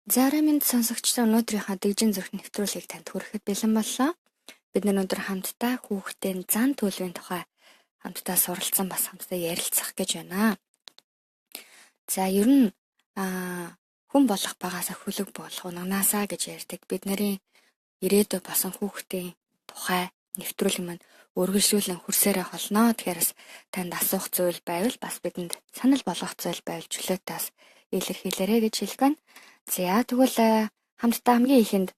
Зарим минь сонсогчдоо өнөөдрийнхөө дэгжин зүрх нэвтрүүлгийг танд хүрэхэд бэлэн боллоо. Бид өнөөдөр хамтдаа хүүхдийн зан төлөвийн тухай хамтдаа суралцсан бас хамтдаа ярилцах гэж байна. За ер нь хүн болох багаасаа хөлөг болох унаасаа гэж ярьдаг. Бид нарын ирээдүй болсон хүүхдийн тухай нэвтрүүлэг маань үргэлжлүүлэн хүрсээрээ холноо. Тэгэхээр бас танд асуух зүйл байвал бас бидэнд санал болгох зүйл байвал чөлөөтэй бас илэрхийлээрэй гэж хэлэх байна. За тэгвэл хамтдаа хамгийн ихэнд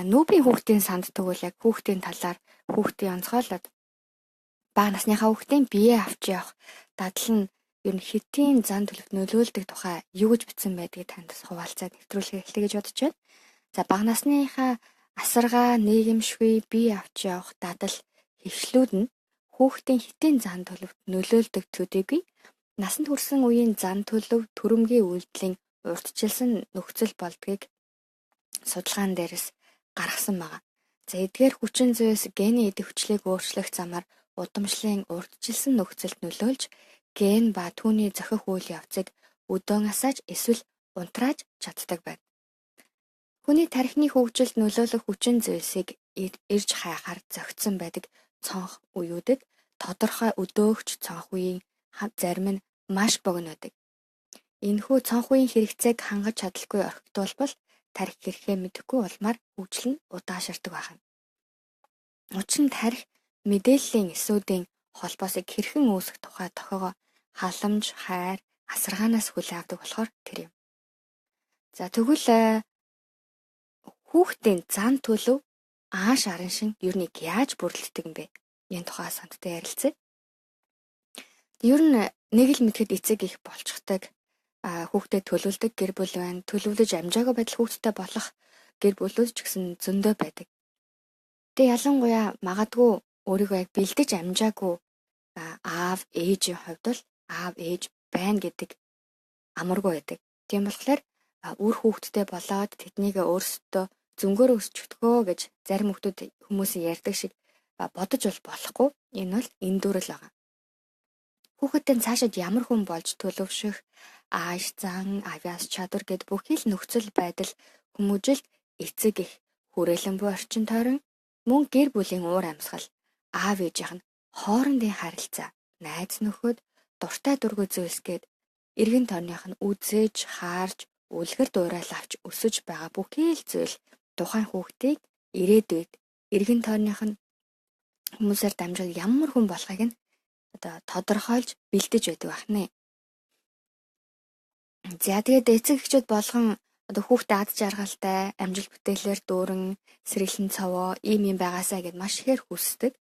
нүүбийн хүүхдийн санд тэгвэл яг хүүхдийн талаар хүүхдийн онцгойлоод бага насныхаа хүүхдийн бие авч явах дадал нь ер нь хэдийн зан төлөвт нөлөөлдөг тухай юу гэж бичсэн байдгийг танд хуваалцаад нэвтрүүлэх хэрэгтэй гэж бодож байна. За бага насныхаа асаргаа нийгэмшгүй бие авч явах дадал хөвшлүүд нь хүүхдийн хэдийн зан төлөвт нөлөөлдөг төдийгүй насанд хүрсэн үеийн зан төлөв төрөмгийн үйлдэлийн урьдчилсан нөхцөл болдгийг судалгаан дээрээс гаргасан байна. За эдгээр хүчин зүйлс гений идэвхжлийг өөрчлөх замаар удамшлын урьдчилсан нөхцөлд нөлөөлж ген ба түүний зохих үйл явцыг өдөөн асааж эсвэл унтрааж чаддаг байна. Хүний тархины хөгжилд нөлөөлөх хүчин зүйлсийг ирж хайхаар зохицсон байдаг цонх үеүүдэд тодорхой өдөөгч цонх үеийн зарим нь маш богино байдаг. Энэхүү цонх үеийн хэрэгцээг хангаж чадалгүй орхитуулбал тархи хэрэгээ мэдэхгүй улмаар хөгжил нь удаашрдаг байна. Учир нь тархи мэдээллийн эсүүдийн холбоосыг хэрхэн үүсгэх тухай тохиогоо халамж, хайр, асаргаанаас хүлээн авдаг болохоор тэр юм. За тэгвэл хүүхдийн зан төлөв ааш арын шин ер нь яаж бүрдэлдэг юм бэ? Энэ тухай сандтай ярилцъя. Ер нь нэг л мэдэхэд эцэг их болчихдаг хүүхдэд төлөвлөдөг гэр бүл байна. Төлөвлөж амжаагүй байдал хүүхдэд болох гэр бүлүүд ч гэсэн зөндөө байдаг. Тэгээ ялангуяа магадгүй өөрийгөө яг бэлдэж амжаагүй аав ээжийн хувьд бол аав ээж байна гэдэг амаргүй байдаг. Тийм болохоор үр хүүхдтэй болоод тэднийг өөрсдөө зөнгөөр өсчихдгөө гэж зарим хүмүүс ярьдаг шиг бодож болохгүй. Энэ бол эндүрэл байгаа. Хүүхэдтэй цаашид ямар хүн болж төлөвшөх, ааш зан, авяас чадвар гэд бүхий л нөхцөл байдал хүмүүжилт эцэг их хүрээлэн буй орчин тойрон мөн гэр бүлийн уур амьсгал, аав ээжийнх нь хоорондын харилцаа, найз нөхөд, дуртай дургүй зүйлс гээд эргэн тойрных нь үзэж, хаарж, үлгэр дуурайл авч өсөж байгаа бүхий л зүйл тухайн хүүхдийг ирээдүйд эргэн тойрных нь хүмүүсээр дамжуулан ямар хүн болохыг нь тодорхойлж бэлдэж байдаг байна. За тэгээд эцэг эхчүүд болгон хүүхдээ ад жаргалтай, амжилт бүтээлээр дүүрэн, сэргэлэн цовоо, ийм юм байгаасаа гэд маш ихээр хүсдэг.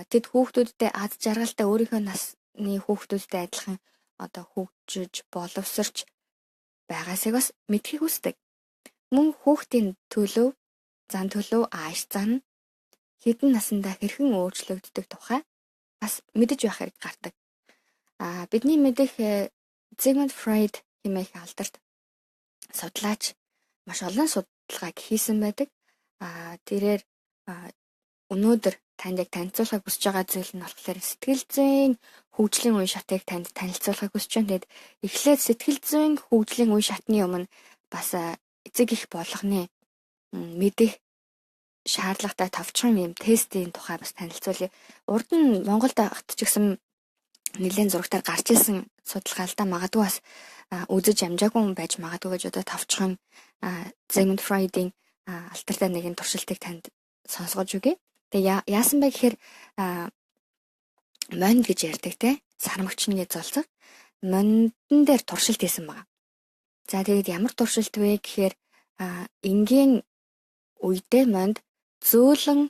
Тэд хүүхдүүдтэй ад жаргалтай өөрийнхөө насны хүүхдүүдтэй адилхан хөгжиж, боловсрч байгаасыг бас мэдхийг хүсдэг. Мөн хүүхдийн төлөв, зан төлөв, ааш зан хэдэн насандаа хэрхэн өөрчлөгддөг тухай бас мэдэж байх хэрэг гардаг. Бидний мэдих Sigmund Freud хэмээх алдарт судлаач маш олон судалгааг хийсэн байдаг. Тэрээр өнөөдөр танд яг танилцуулахыг хүсэж байгаа зүйл нь болохоор сэтгэл зүйн хөгжлийн үе шатыг танд танилцуулахыг хүсэж байна. Тэгэд эхлээд сэтгэл зүйн хөгжлийн үе шатны өмнө бас эцэг их болгоны мэдих шаардлагатай товчхон юм тестийн тухай бас танилцуулъя. Урд нь Монголд хат ч гэсэн нэлээд зурагтаар гарч ирсэн судалгаа л да магадгүй бас үзэж амжаагүй хүн байж магадгүй гэж одоо товчхон Sigmund Freud-ийн алтартай нэгэн туршилтыг танд сонсгож өгье. Тэгээ яасан бэ гэхээр монд гэж ярьдаг те сармагчны золцог мондон дээр туршилт хийсэн байна. За тэгээд ямар туршилт вэ гэхээр энгийн үедээ монд зөөлөн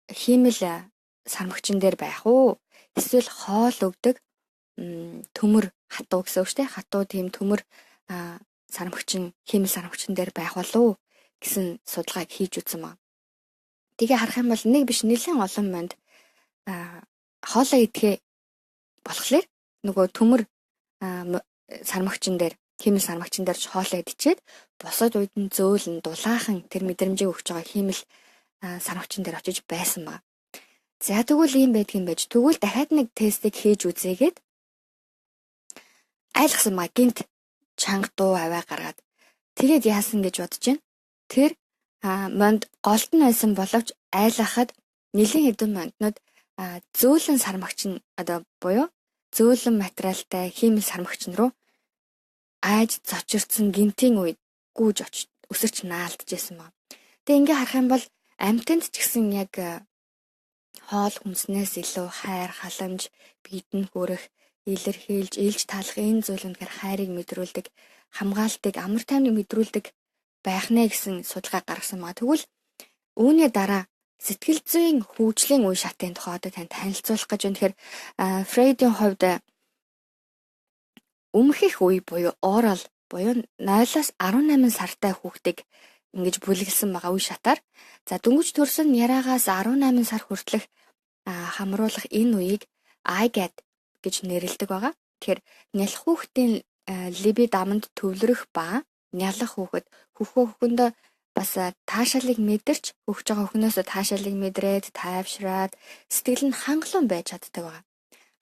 хиймэл сармагчин дээр байх уу? Эсвэл хоол өгдөг төмөр хатуу гэсэн үг шүү дээ. Хатуу тийм төмөр сармагчин, хиймэл сармагчин дээр байх болов гэсэн судалгааг хийж үзсэн байна. Тэгээ харах юм бол нэг биш нэлээд олон монд хоолоо идэхээ болохоор нөгөө төмөр сармагчин дээр, хиймэл сармагчин дээр хоолоо идчихэд босоод үед нь зөөлөн дулаахан тэр мэдрэмжийг өгч байгаа хиймэл сармагчин дээр очиж байсан байна. За тэгвэл ийм байдгийн байж тэгвэл дахиад нэг тестийг хийж үзээгээд айлгсан маа гинт чанга дуу аваа гаргаад Тэгээд яасан гэж бодож байна. Тэр монд голд нь байсан боловч айлахад нэлийн хэдэн монднууд зөөлөн сармагч нь буюу зөөлөн материалтай хиймэл сармагч руу айж зочирдсан гинтийн үед гүйж очиж өсөрч наалдчихсан ба. Тэгээ ингээ харах юм бол амьтанд ч гэсэн яг хоол хүнснээс илүү хайр, халамж, биедэн хүрэх, илэрхийлж, илж талах энэ зүйл үнэхээр хайрыг мэдрүүлдэг, хамгаалтыг, амар тайвныг мэдрүүлдэг байх нэ гэсэн судалгаа гаргасан ба. Тэгвэл үүний дараа сэтгэл зүйн хөгжлийн үе шатын тухай одоо танд танилцуулах гэж байна. Тэгэхээр Фрейдийн хувьд өмхөх үе буюу oral буюу 0-аас 18 сартай хүүхдийг ингэж бүлэглэсэн байгаа үе шатаар. За дөнгөж төрсөн яраагаас 18 сар хүртэлх хамруулах энэ үеийг IGAD гэж нэрлэдэг байгаа. Тэгэхээр нялх хүүхдийн либид аманд төвлөрөх ба нялх хүүхэд хөхөндөө бас таашаалыг мэдэрч хөгж байгаа хөхнөөс таашаалыг мэдрээд тайвшраад сэтгэл нь хангалуун байж чаддаг байгаа.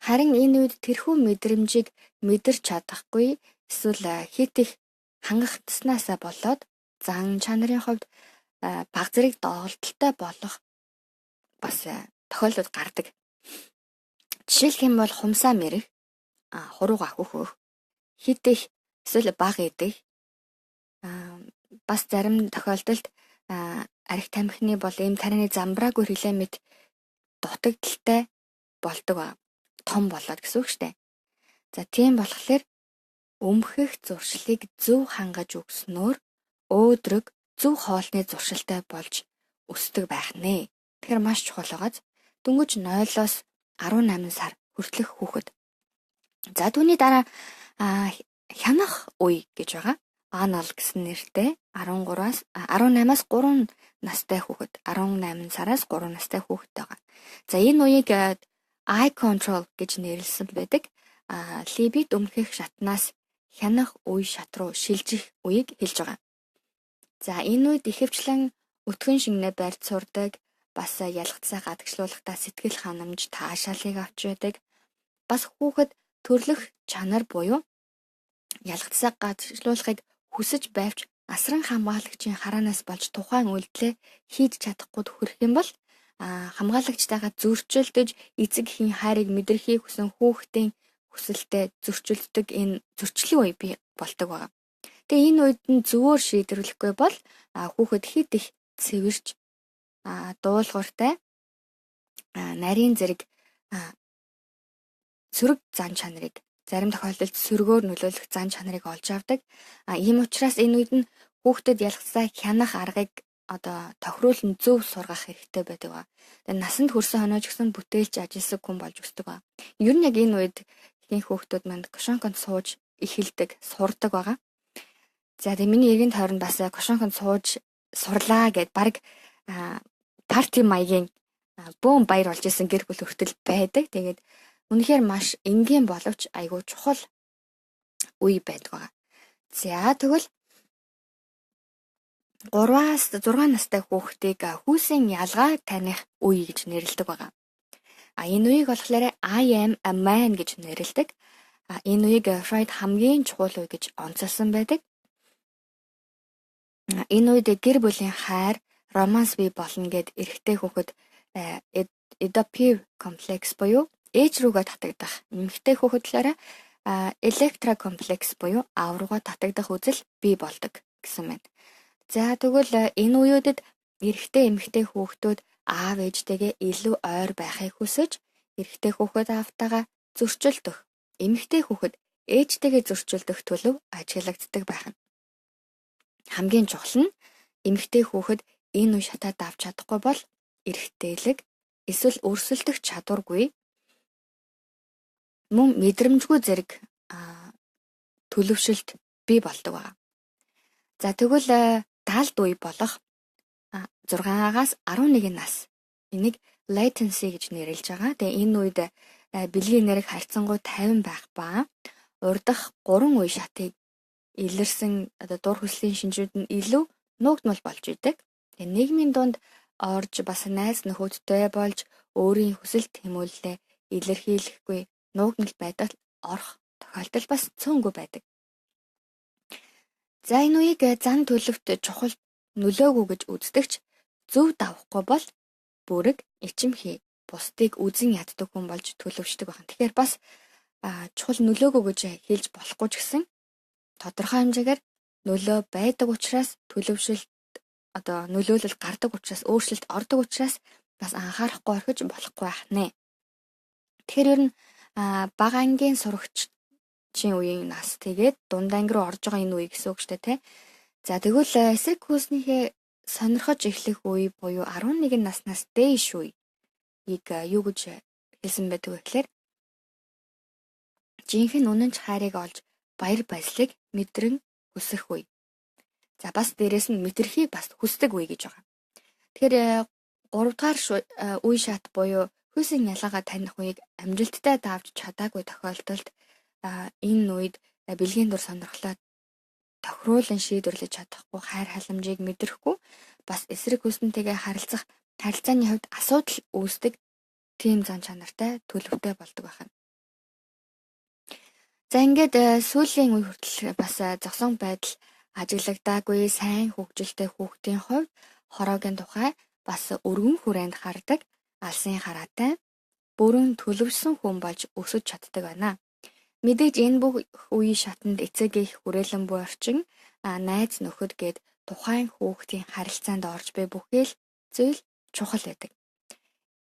Харин энэ үед тэрхүү мэдрэмжийг мэдэрч чадахгүй эсвэл хит их хангалтснаасаа болоод зан чанарын хувьд баг зэрэг доголдолтой болох бас тохиолдол гардаг. Жишээлх юм бол хумсаа мэрэх, хурууга хөхөх, хит их эсвэл баг идэх, бас зарим тохиолдолд арх тамхины бол эм тарины замбраагүй хэлээ мэт дутагдaltaй болдог ба том болоод гэсэн үг шүү дээ. За тийм болохоор өмхөх зуршлыг зөв хангаж өгснөөр өөдрөг зөв хоолны зуршилтай болж өсдөг байх нэ. Тэгэхээр маш чухал байгааз дөнгөж 0-оос 18 сар хүртэлх хүүхэд. За түүний дараа хянах үе гэж байгаа. Анал гэсэн нэртэй 18-аас 3 настай хүүхэд, 18 сараас 3 настай хүүхэд байгаа. За энэ үеийг eye control гэж нэрлсэн байдаг. Либид өмхөх шатнаас хянах үе шат руу шилжих үеийг хэлж байгаа. За энэ үед ихэвчлэн өтгөн шингэнэ барьж сурдаг, бас ялгцаа гадагшлуулахдаа сэтгэл ханамж, таашаалыг авч байдаг. Бас хүүхэд төрлөх чанар буюу ялгцаа гадагшлуулахыг хүсэж байвч асран хамгаалагчийн хараанаас болж тухайн үйлдэлээ хийж чадахгүй хүрэх юм бол хамгаалагчтайгаа зөрчилдөж эцэг эхийн хайрыг мэдрэхийг хүсэн хүүхдийн хүсэлтэд зөрчилддөг энэ зөрчлийн үе бий болдог байна. Тэгээ энэ үед нь зөвөр шийдвэрлэхгүй бол хүүхэд хит их цэвэрч дуулууртай нарийн зэрэг сөрөг зан чанарыг зарим тохиолдолд сөргөөр нөлөөлөх зан чанарыг олж авдаг. Ийм учраас энэ үед нь хүүхдэд ялгцаа хянах аргыг тохируулн зөв сургах хэрэгтэй байдаг ба. Тэгээ насанд хүрсэн хоноо ч гэсэн бүтээлч ажилсаг хүн болж өсдөг ба. Ер нь яг энэ үед ихэнх хүүхдүүд манд кошонконд сууж эхэлдэг, сурдаг байгаа. За тэгээ миний эргэн тойронд бас кошонконд сууж сурлаа гэд баг парти маягийн бөөм баяр болж исэн гэр бүл хүртэл байдаг. Тэгээд үнэхээр маш энгийн боловч айгүй чухал үе байдаг байгаа. За тэгвэл 3-аас 6 настай хүүхдийг хүүсийн ялгаа таних үе гэж нэрлэдэг байгаа. Энэ үеийг болохоор I am a man гэж нэрлэдэг. Энэ үеийг Фрейд хамгийн чухал үе гэж онцолсон байдаг. Энэ үед гэр бүлийн хайр, романс бий болно гэд эрэгтэй хүүхэд Oedipal комплекс буюу ээж рүүгээ татагдах, эмэгтэй хүүхэд талаараа Electra комплекс буюу аав руугаа татагдах үзэл бий болдог гэсэн байна. За тэгвэл энэ үеүүдэд эрэгтэй эмэгтэй хүүхдүүд аав ээжтэйгээ илүү ойр байхыг хүсэж эрэгтэй хүүхэд аавтайгаа зөрчилдөх, эмэгтэй хүүхэд ээжтэйгээ зөрчилдөх төлөв ажиглагддаг байх нь. Хамгийн чухал нь эмэгтэй хүүхэд энэ үе шатаа давж чадахгүй бол эрэгтэйлэг эсвэл өрсөлдөх чадваргүй мөн мэдрэмжгүй зэрэг төлөвшөлт бий болдог байна. За тэгвэл даалд үе болох 6-аас 11 нас энийг latency гэж нэрлэж байгаа. Тэгээ энэ үед бэлгийн нэрийг харьцангуй 50 байх ба урдах 3 үе шатыг илэрсэн дур хүслийн шинжүүд нь илүү нуугдмал болж идэг. Тэгээ нийгмийн дунд орж бас найз нөхөдтэй болж өөрийн хүсэл тэмүүллээ илэрхийлэхгүй нуугдмал байдалд орох тохиолдол бас цөөнгүй байдаг. За энэ үеийг зан төлөвт чухал нөлөөгүй гэж үздэгч зөв давахгүй бол бүрэг ичимхий бусдыг үзэн яддаг хүн болж төлөвшдөг байна. Тэгэхээр бас чухал нөлөөгүй гэж хэлж болохгүй ч гэсэн тодорхой хэмжээгээр нөлөө байдаг учраас төлөвшөлт нөлөөлөл гардаг учраас өөрчлөлт ордог учраас бас анхаарахгүй орхиж болохгүй байх нэ. Тэгэхээр ер нь бага ангийн сурагчийн үеийн нас тэгээд дунд анги руу орж байгаа энэ үе гэсэн үг шүү дээ, тэ. За тэгвэл эсрэг хүйснийхээ сонирхож эхлэх үе буюу 11 наснаас дээш үеийг юу гэж хэлсэн байдаг вэ гэхээр жинхэнэ үнэнч хайрыг олж баяр баясгалыг мэдрэн хүсэх үе. За бас дээрэс нь мэдрэхийг бас хүсдэг үе гэж байгаа. Тэгэхээр 3 дугаар үе шат буюу хүйсийн ялгаагаа таних үеийг амжилттай давж чадаагүй тохиолдолд энэ үед бэлгийн дур сонирхлоо тохируулан шийдвэрлэж чадахгүй, хайр халамжийг мэдрэхгүй, бас эсрэг хүснэнтэйгээ харилцааны хувьд асуудал үүсдэг тийм зан чанартай төлөвтэй болдог байна. За ингээд сүүлийн үе хүртэл бас зогсон байдал ажиглагдаагүй сайн хөгжилтэй хүүхдийн хувьд хороогийн тухай бас өргөн хүрээнд хардаг, алсын хараатай, бүрэн төлөвшсөн хүн болж өсөж чаддаг байна. Мэдээж энэ бүх үеийн шатанд эцэг их хүрээлэн буй орчин, найз нөхөд гээд тухайн хүүхдийн харилцаанд орж буй бүхэл зүйл чухал байдаг.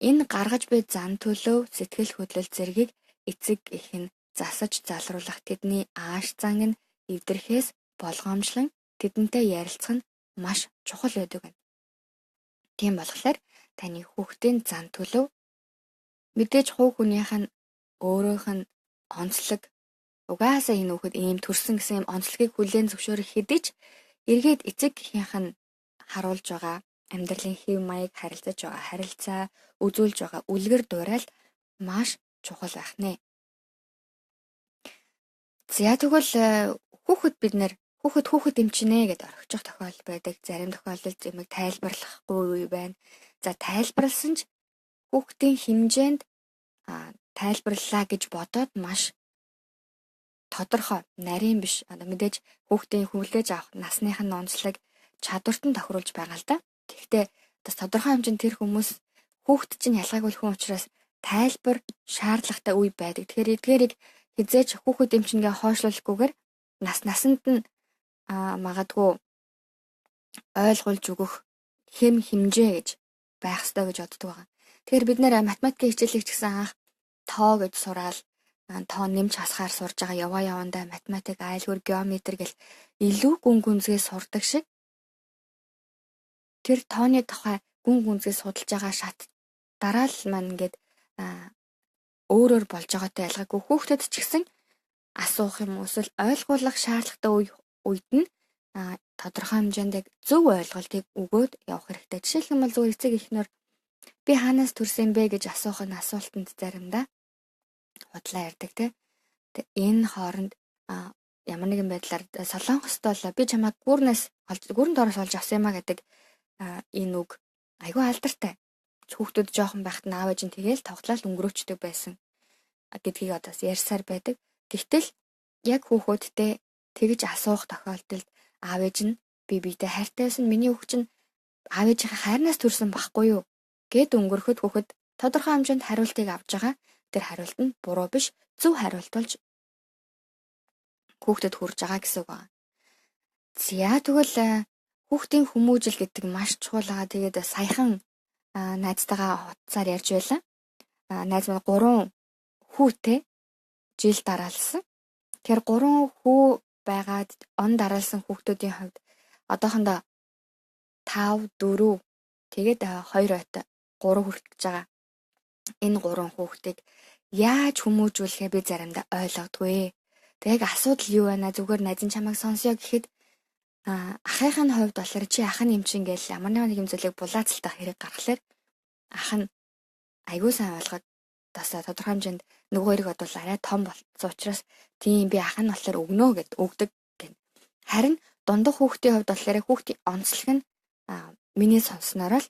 Энэ гаргаж буй зан төлөв, сэтгэл хөдлөл зэргийг эцэг их нь засаж залруулах, тэдний ааш зан нь эвдрэхээс болгоомжлон тэдэнтэй ярилцах нь маш чухал байдаг байна. Тийм болохоор таны хүүхдийн зан төлөв мэдээж хувь хүнийх нь өөрөөх нь онцлог угаасаа энэ хүүхэд ийм төрсөн гэсэн юм онцлогийг хүлээн зөвшөөрөх хэдий ч эргээд эцэг эхийнх нь харуулж байгаа амьдралын хэв маяг, харилцаж байгаа харилцаа, үзүүлж байгаа үлгэр дуурайл маш чухал байх нэ. За тэгвэл хүүхэд эмчнэ гэдээ орхичих тохиолдол байдаг. Зарим тохиолдолд зэмэг тайлбарлахгүй үе байна. За тайлбарласан ч хүүхдийн хэмжээнд тайлбарлалаа гэж бодоод маш тодорхой, нарийн биш. Мэдээж хүүхдийн хүлээж авах насных нь онцлог чадварт нь тохируулж байгаа л да. Гэхдээ бас тодорхой хэмжээнд тэр хүмүүс хүүхд чинь ялгаагүй хүн учраас тайлбар шаардлагатай үе байдаг. Тэгэхээр эдгээрийг хизээж хүүхэд эмчнгээ хойшлуулахгүйгээр насанд нь магадгүй ойлгуулж өгөх хэм хэмжээ гэж байх ёстой гэж боддог байгаа. Тэгэхээр бид нэр математикийн хичээлийг ч гэсэн анх тоо гэж сураал тоо нэмж хасахаар сурж байгаа явандаа математик, айлгуур, геометри гэл илүү гүн гүнзгий сурдаг шиг тэр тооны тухай гүн гүнзгий судалж байгаа шат дараа л маань ингээд өөрөөр болж байгаатай ялгаагүй хүүхдэд ч гэсэн асуух юм эсвэл ойлгуулах шаардлагатай үед нь тодорхой хэмжээнд зөв ойлголтыг өгөөд явах хэрэгтэй. Жишээлбэл зүгээр эцэг эхнэр би хаанаас төрсөн бэ гэж асуух нь асуултанд заримдаа худлаа ярьдаг те. Энэ хооронд ямар нэгэн байдлаар Солонгост бол би чамайг гүрэнд ороос олж авсан юмаа гэдэг энэ үг айгүй алдартай. Хүүхдүүд жоохон байхад нь аав ээж нь тэгээл тоглоал өнгөрөөчдөг байсан гэдгийг одоо ярьсаар байдаг. Гэвтэл яг хүүхүүдтэй тэгж асуух тохиолдолд аав ээж нь би биедээ хайртай байсан, миний хүүхд чинь аав ээжийнхээ хайрнаас төрсөн байхгүй юу гэд өнгөрөхөд хүүхэд тодорхой хэмжээнд хариултыг авж байгаа. Тэр хариулт нь буруу биш, зөв хариулт болж хүүхдэд хүрж байгаа гэсэн үг байна. За тэгвэл хүүхдийн хүмүүжил гэдэг маш чухал байгаа. Тэгээд саяхан найзтайгаа утсаар ярьж байлаа. Найз маань 3 хүүтэй жил дараалсан. Тэр 3 хүү байгаад он дараалсан хүүхдүүдийн хувьд одоохондоо 5, 4 тэгээд 2 ойтой 3 хүрчихэж байгаа. Энэ 3 хүүхдийг яаж хүмүүжүүлэхээ би заримдаа ойлгодгүй. Тэг яг асуудал юу байна? Зүгээр найз нь чамайг сонсё гэхэд ахын хувьд болохоор чи ах нь эмчин гээл ямар нэг юм зүйлийг булаацалтай хэрэг гаргахлаар ах нь айгүй сайн ойлгоод тасаа тодорхой хэмжээнд нөгөө хоёрыг бодвол арай том болсон учраас тийм би ах нь болохоор өгнө гэд өгдөг гэн. Харин дундах хүүхдийн хувьд болохоор хүүхдийн онцлог нь миний сонссноор л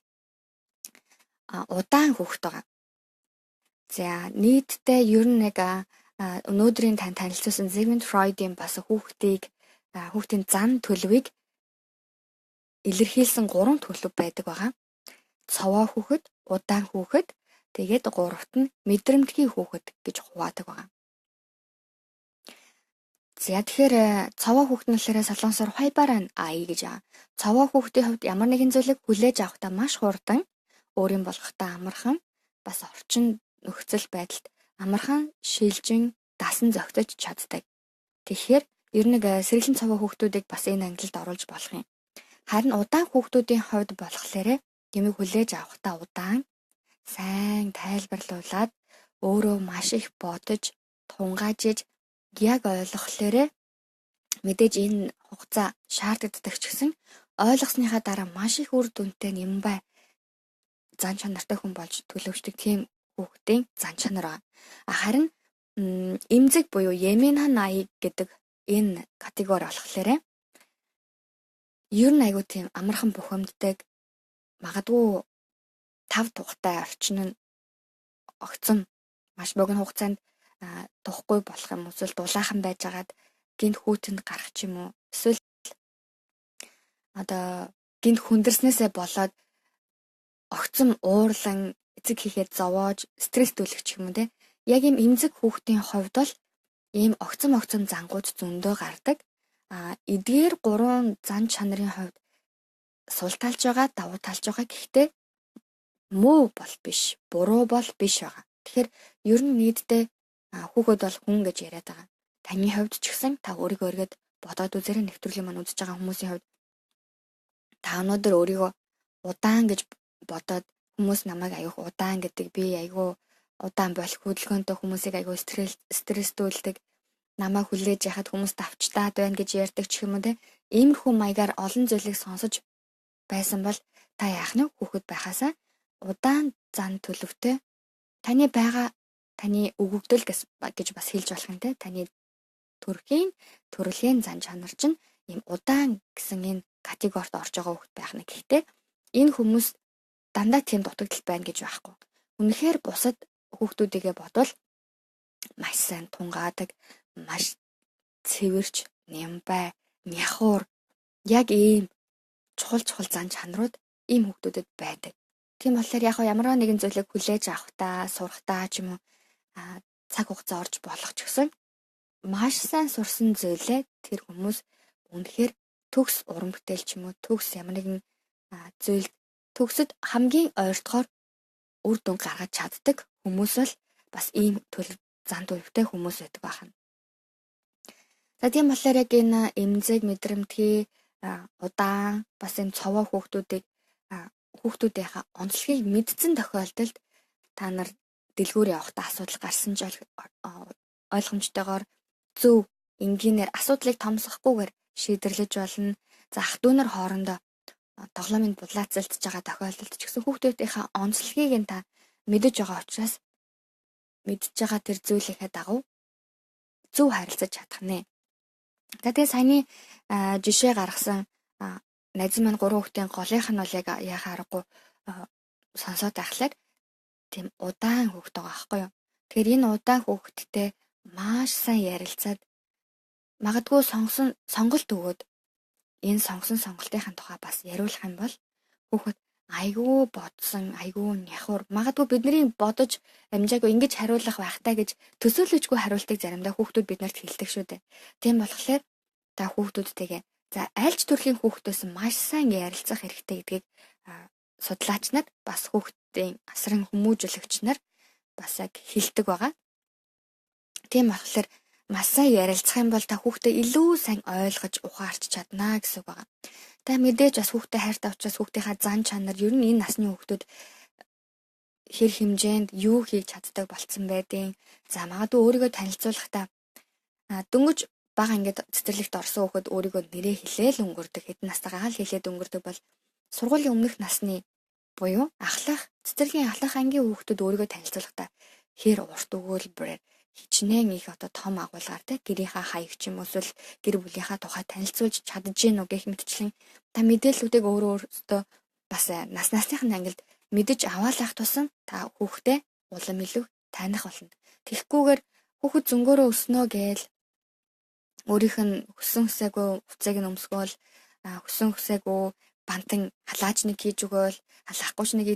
удаан хүүхд байгаа. За нийтдээ ер нь нэг өнөөдрийн танилцуулсан Sigmund Freud-ийн бас хүүхдийг хүүхдийн зан төлөвийг илэрхийлсэн 3 төлөв байдаг байгаа. Цовоо хүүхэд, удаан хүүхэд, тэгээд гуравт нь мэдрэмтгий хүүхэд гэж хуваадаг байгаа. За тэгэхээр цовоо хүүхэд нь болохоор солонгосоор хайбаран ай гэж байгаа. Цовоо хүүхдийн хувьд ямар нэгэн зүйлийг хүлээж авахдаа маш хурдан, өөрийн болгохтаа амархан, бас орчин нөхцөл байдалд амархан шилжин дасан зохицож чаддаг. Тэгэхээр ер нь сэргэлэн цовоо хүүхдүүдийг бас энэ ангилалд оруулж болох юм. Харин удаан хүүхдүүдийн хувьд болохоор гэмиг хүлээж авахдаа удаан, сайн тайлбарлуулад өөрөө маш их бодож, тунгаажиж яг ойлгохлоорэ мэдээж энэ хугацаа шаарддаг ч гэсэн ойлгосныхаа дараа маш их үр дүнтэй нэмбай зан чанартай хүн болж төлөвшдөг тийм хүүхдийн зан чанар байна. Харин эмзэг буюу Йеминхан ай гэдэг энэ категори болохоор ер нь айгүй тийм амархан бухимддаг, магадгүй 5 тухтай орчин нь огцом маш богино хугацаанд тухгүй болох юм уу, эсвэл дулаахан байжгаад гинт хүүтэнд гарах ч юм уу, эсвэл гинт хүндэрснээсээ болоод огцом уурлан эцэг хийхэд зовоож стресстүүлэх ч юм уу те. Яг ийм эмзэг хүүхдийн хувьд бол ийм огцом зангууд зөндөө гардаг. Эдгээр 3 зан чанарын хувьд сул талж байгаа, давуу талж байгаа. Гэхдээ муу бол биш, буруу бол биш байгаа. Тэгэхээр ер нь нийтдээ хүүхэд бол хүн гэж яриад байгаа. Таны хувьд ч гэсэн та өөрийгөө эргээд бодоод үзээрэй, нэвтрүүлгийн маань үзэж байгаа хүмүүсийн хувьд та өнөөдөр өөрийгөө удаан гэж бодоод хүмүүс намайг аяг удаан гэдэг, би аягүй удаан болох хөдөлгөөнтэй хүмүүсийг аягүй стресстүүлдэг, намайг хүлээж яхад хүмүүс давчтаад байна гэж ярьдаг ч юм уу те. Иймэрхүү маягаар олон зүйлийг сонсож байсан бол та яах нь хүүхэд байхасаа удаан зан төлөвтэй таны өгөгдөл гэж бас хэлж болох юм те. Таны төрөлхийн зан чанар чинь ийм удаан гэсэн энэ категорид орж байгаа хүүхэд байх нь. Гэхдээ энэ хүмүүс дандаа тийм дутагдал байна гэж байхгүй. Үнэхээр бусад хүүхдүүдийгээ бодвол маш сайн тунгаадаг, маш цэвэрч, нямбай, няхуур яг ийм чухал зан чанарууд ийм хүүхдүүдэд байдаг. Тийм болохоор яг ямар нэгэн зүйлийг хүлээж авахдаа, сурахтаа ч юм уу цаг хугацаа орж болох ч гэсэн маш сайн сурсан зүйлээ тэр хүмүүс үнэхээр төгс уран бүтээл ч юм уу төгс ямар нэгэн зүйлд төгсөд хамгийн ойртохоор үр дүн гаргаж чаддаг хүмүүс бол бас ийм зан төлөвтэй хүмүүс байдаг байна. За тийм болохоор яг энэ эмзэг мэдрэмтгий удаан бас энэ цовоо хүүхдүүдийнхаа онцлогийг мэдсэн тохиолдолд та нар дэлгүүр явахдаа асуудал гарсан ч ойлгомжтойгоор зөв энгийнээр асуудлыг томсохгүйгээр шийдэрлэж болно. За ах дүү нар хоорондоо тоглоомын будлаацалдж байгаа тохиолдолд ч гэсэн хүүхдүүдийнхээ онцлогийг нь та мэдэж байгаа учраас мэдж байгаа тэр зүйлийнхээ дагуу зөв харилцаж чадах нэ. За тэгээ саяны жишээ гаргасан найз маань 3 хүүхдийн голынх нь бол яг яхаа аргагүй сонсоод байхлаар тийм удаан хүүхэд байгаа байхгүй юу. Тэгэхээр энэ удаан хүүхэдтэй маш сайн ярилцаад магадгүй сонголт өгөөд энэ сонгосон сонголтынхаа тухай бас яриулах юм бол хүүхэд айгүй бодсон, айгүй няхуур магадгүй бидний бодож амжаагүй ингэж хариулах байхтаа гэж төсөөлөжгүй хариултыг заримдаа хүүхдүүд биднэрт хэлдэг шүү дээ. Тийм болохоор та хүүхдүүдтэйгээ за аль ч төрлийн хүүхдөөс маш сайн ярилцах хэрэгтэй гэдгийг судлаач нар бас хүүхдийн асран хүмүүжүүлэгч нар бас яг хэлдэг байгаа. Тийм болохоор маш сайн ярилцах юм бол та хүүхдээ илүү сайн ойлгож ухаарч чадна гэсэн үг байгаа. Та мэдээж бас хүүхдээ хайртай учраас хүүхдийнхаа зан чанар ер нь энэ насны хүүхдүүд хэр хэмжээнд юу хийж чаддаг болцсон байдیں۔ За магадгүй өөрийгөө танилцуулахдаа дөнгөж бага ингээд цэцэрлэгт орсон хүүхэд өөрийгөө нэрээ хэлээл өнгөрдөг, хэдэн настайгаа л хэлээд өнгөрдөг бол сургуулийн өмнөх насны буюу цэцэрлэгийн ахлах ангийн хүүхдүүд өөрийгөө танилцуулахдаа хэр урт өгүүлбэрээр хичнээн их том агуулгаар гэрийнхаа хаяг ч юм уу эсвэл гэр бүлийнхаа тухай танилцуулж чадж гин үү гэх мэтчлэн та мэдээллүүдийг өөрөөсөө бас насныхын ангилд мэдэж аваалах тусам та хүүхдээ улам илүү таних болно. Тэгэхгүйгээр хүүхэд зөнгөөрөө өснөө гээл өөрийнх нь хүссэн хүсээгүй хувцасыг нь өмсгөөл хүссэн хүсээгүй бантан халаач нэг хийж өгөөл халаахгүй ч нэг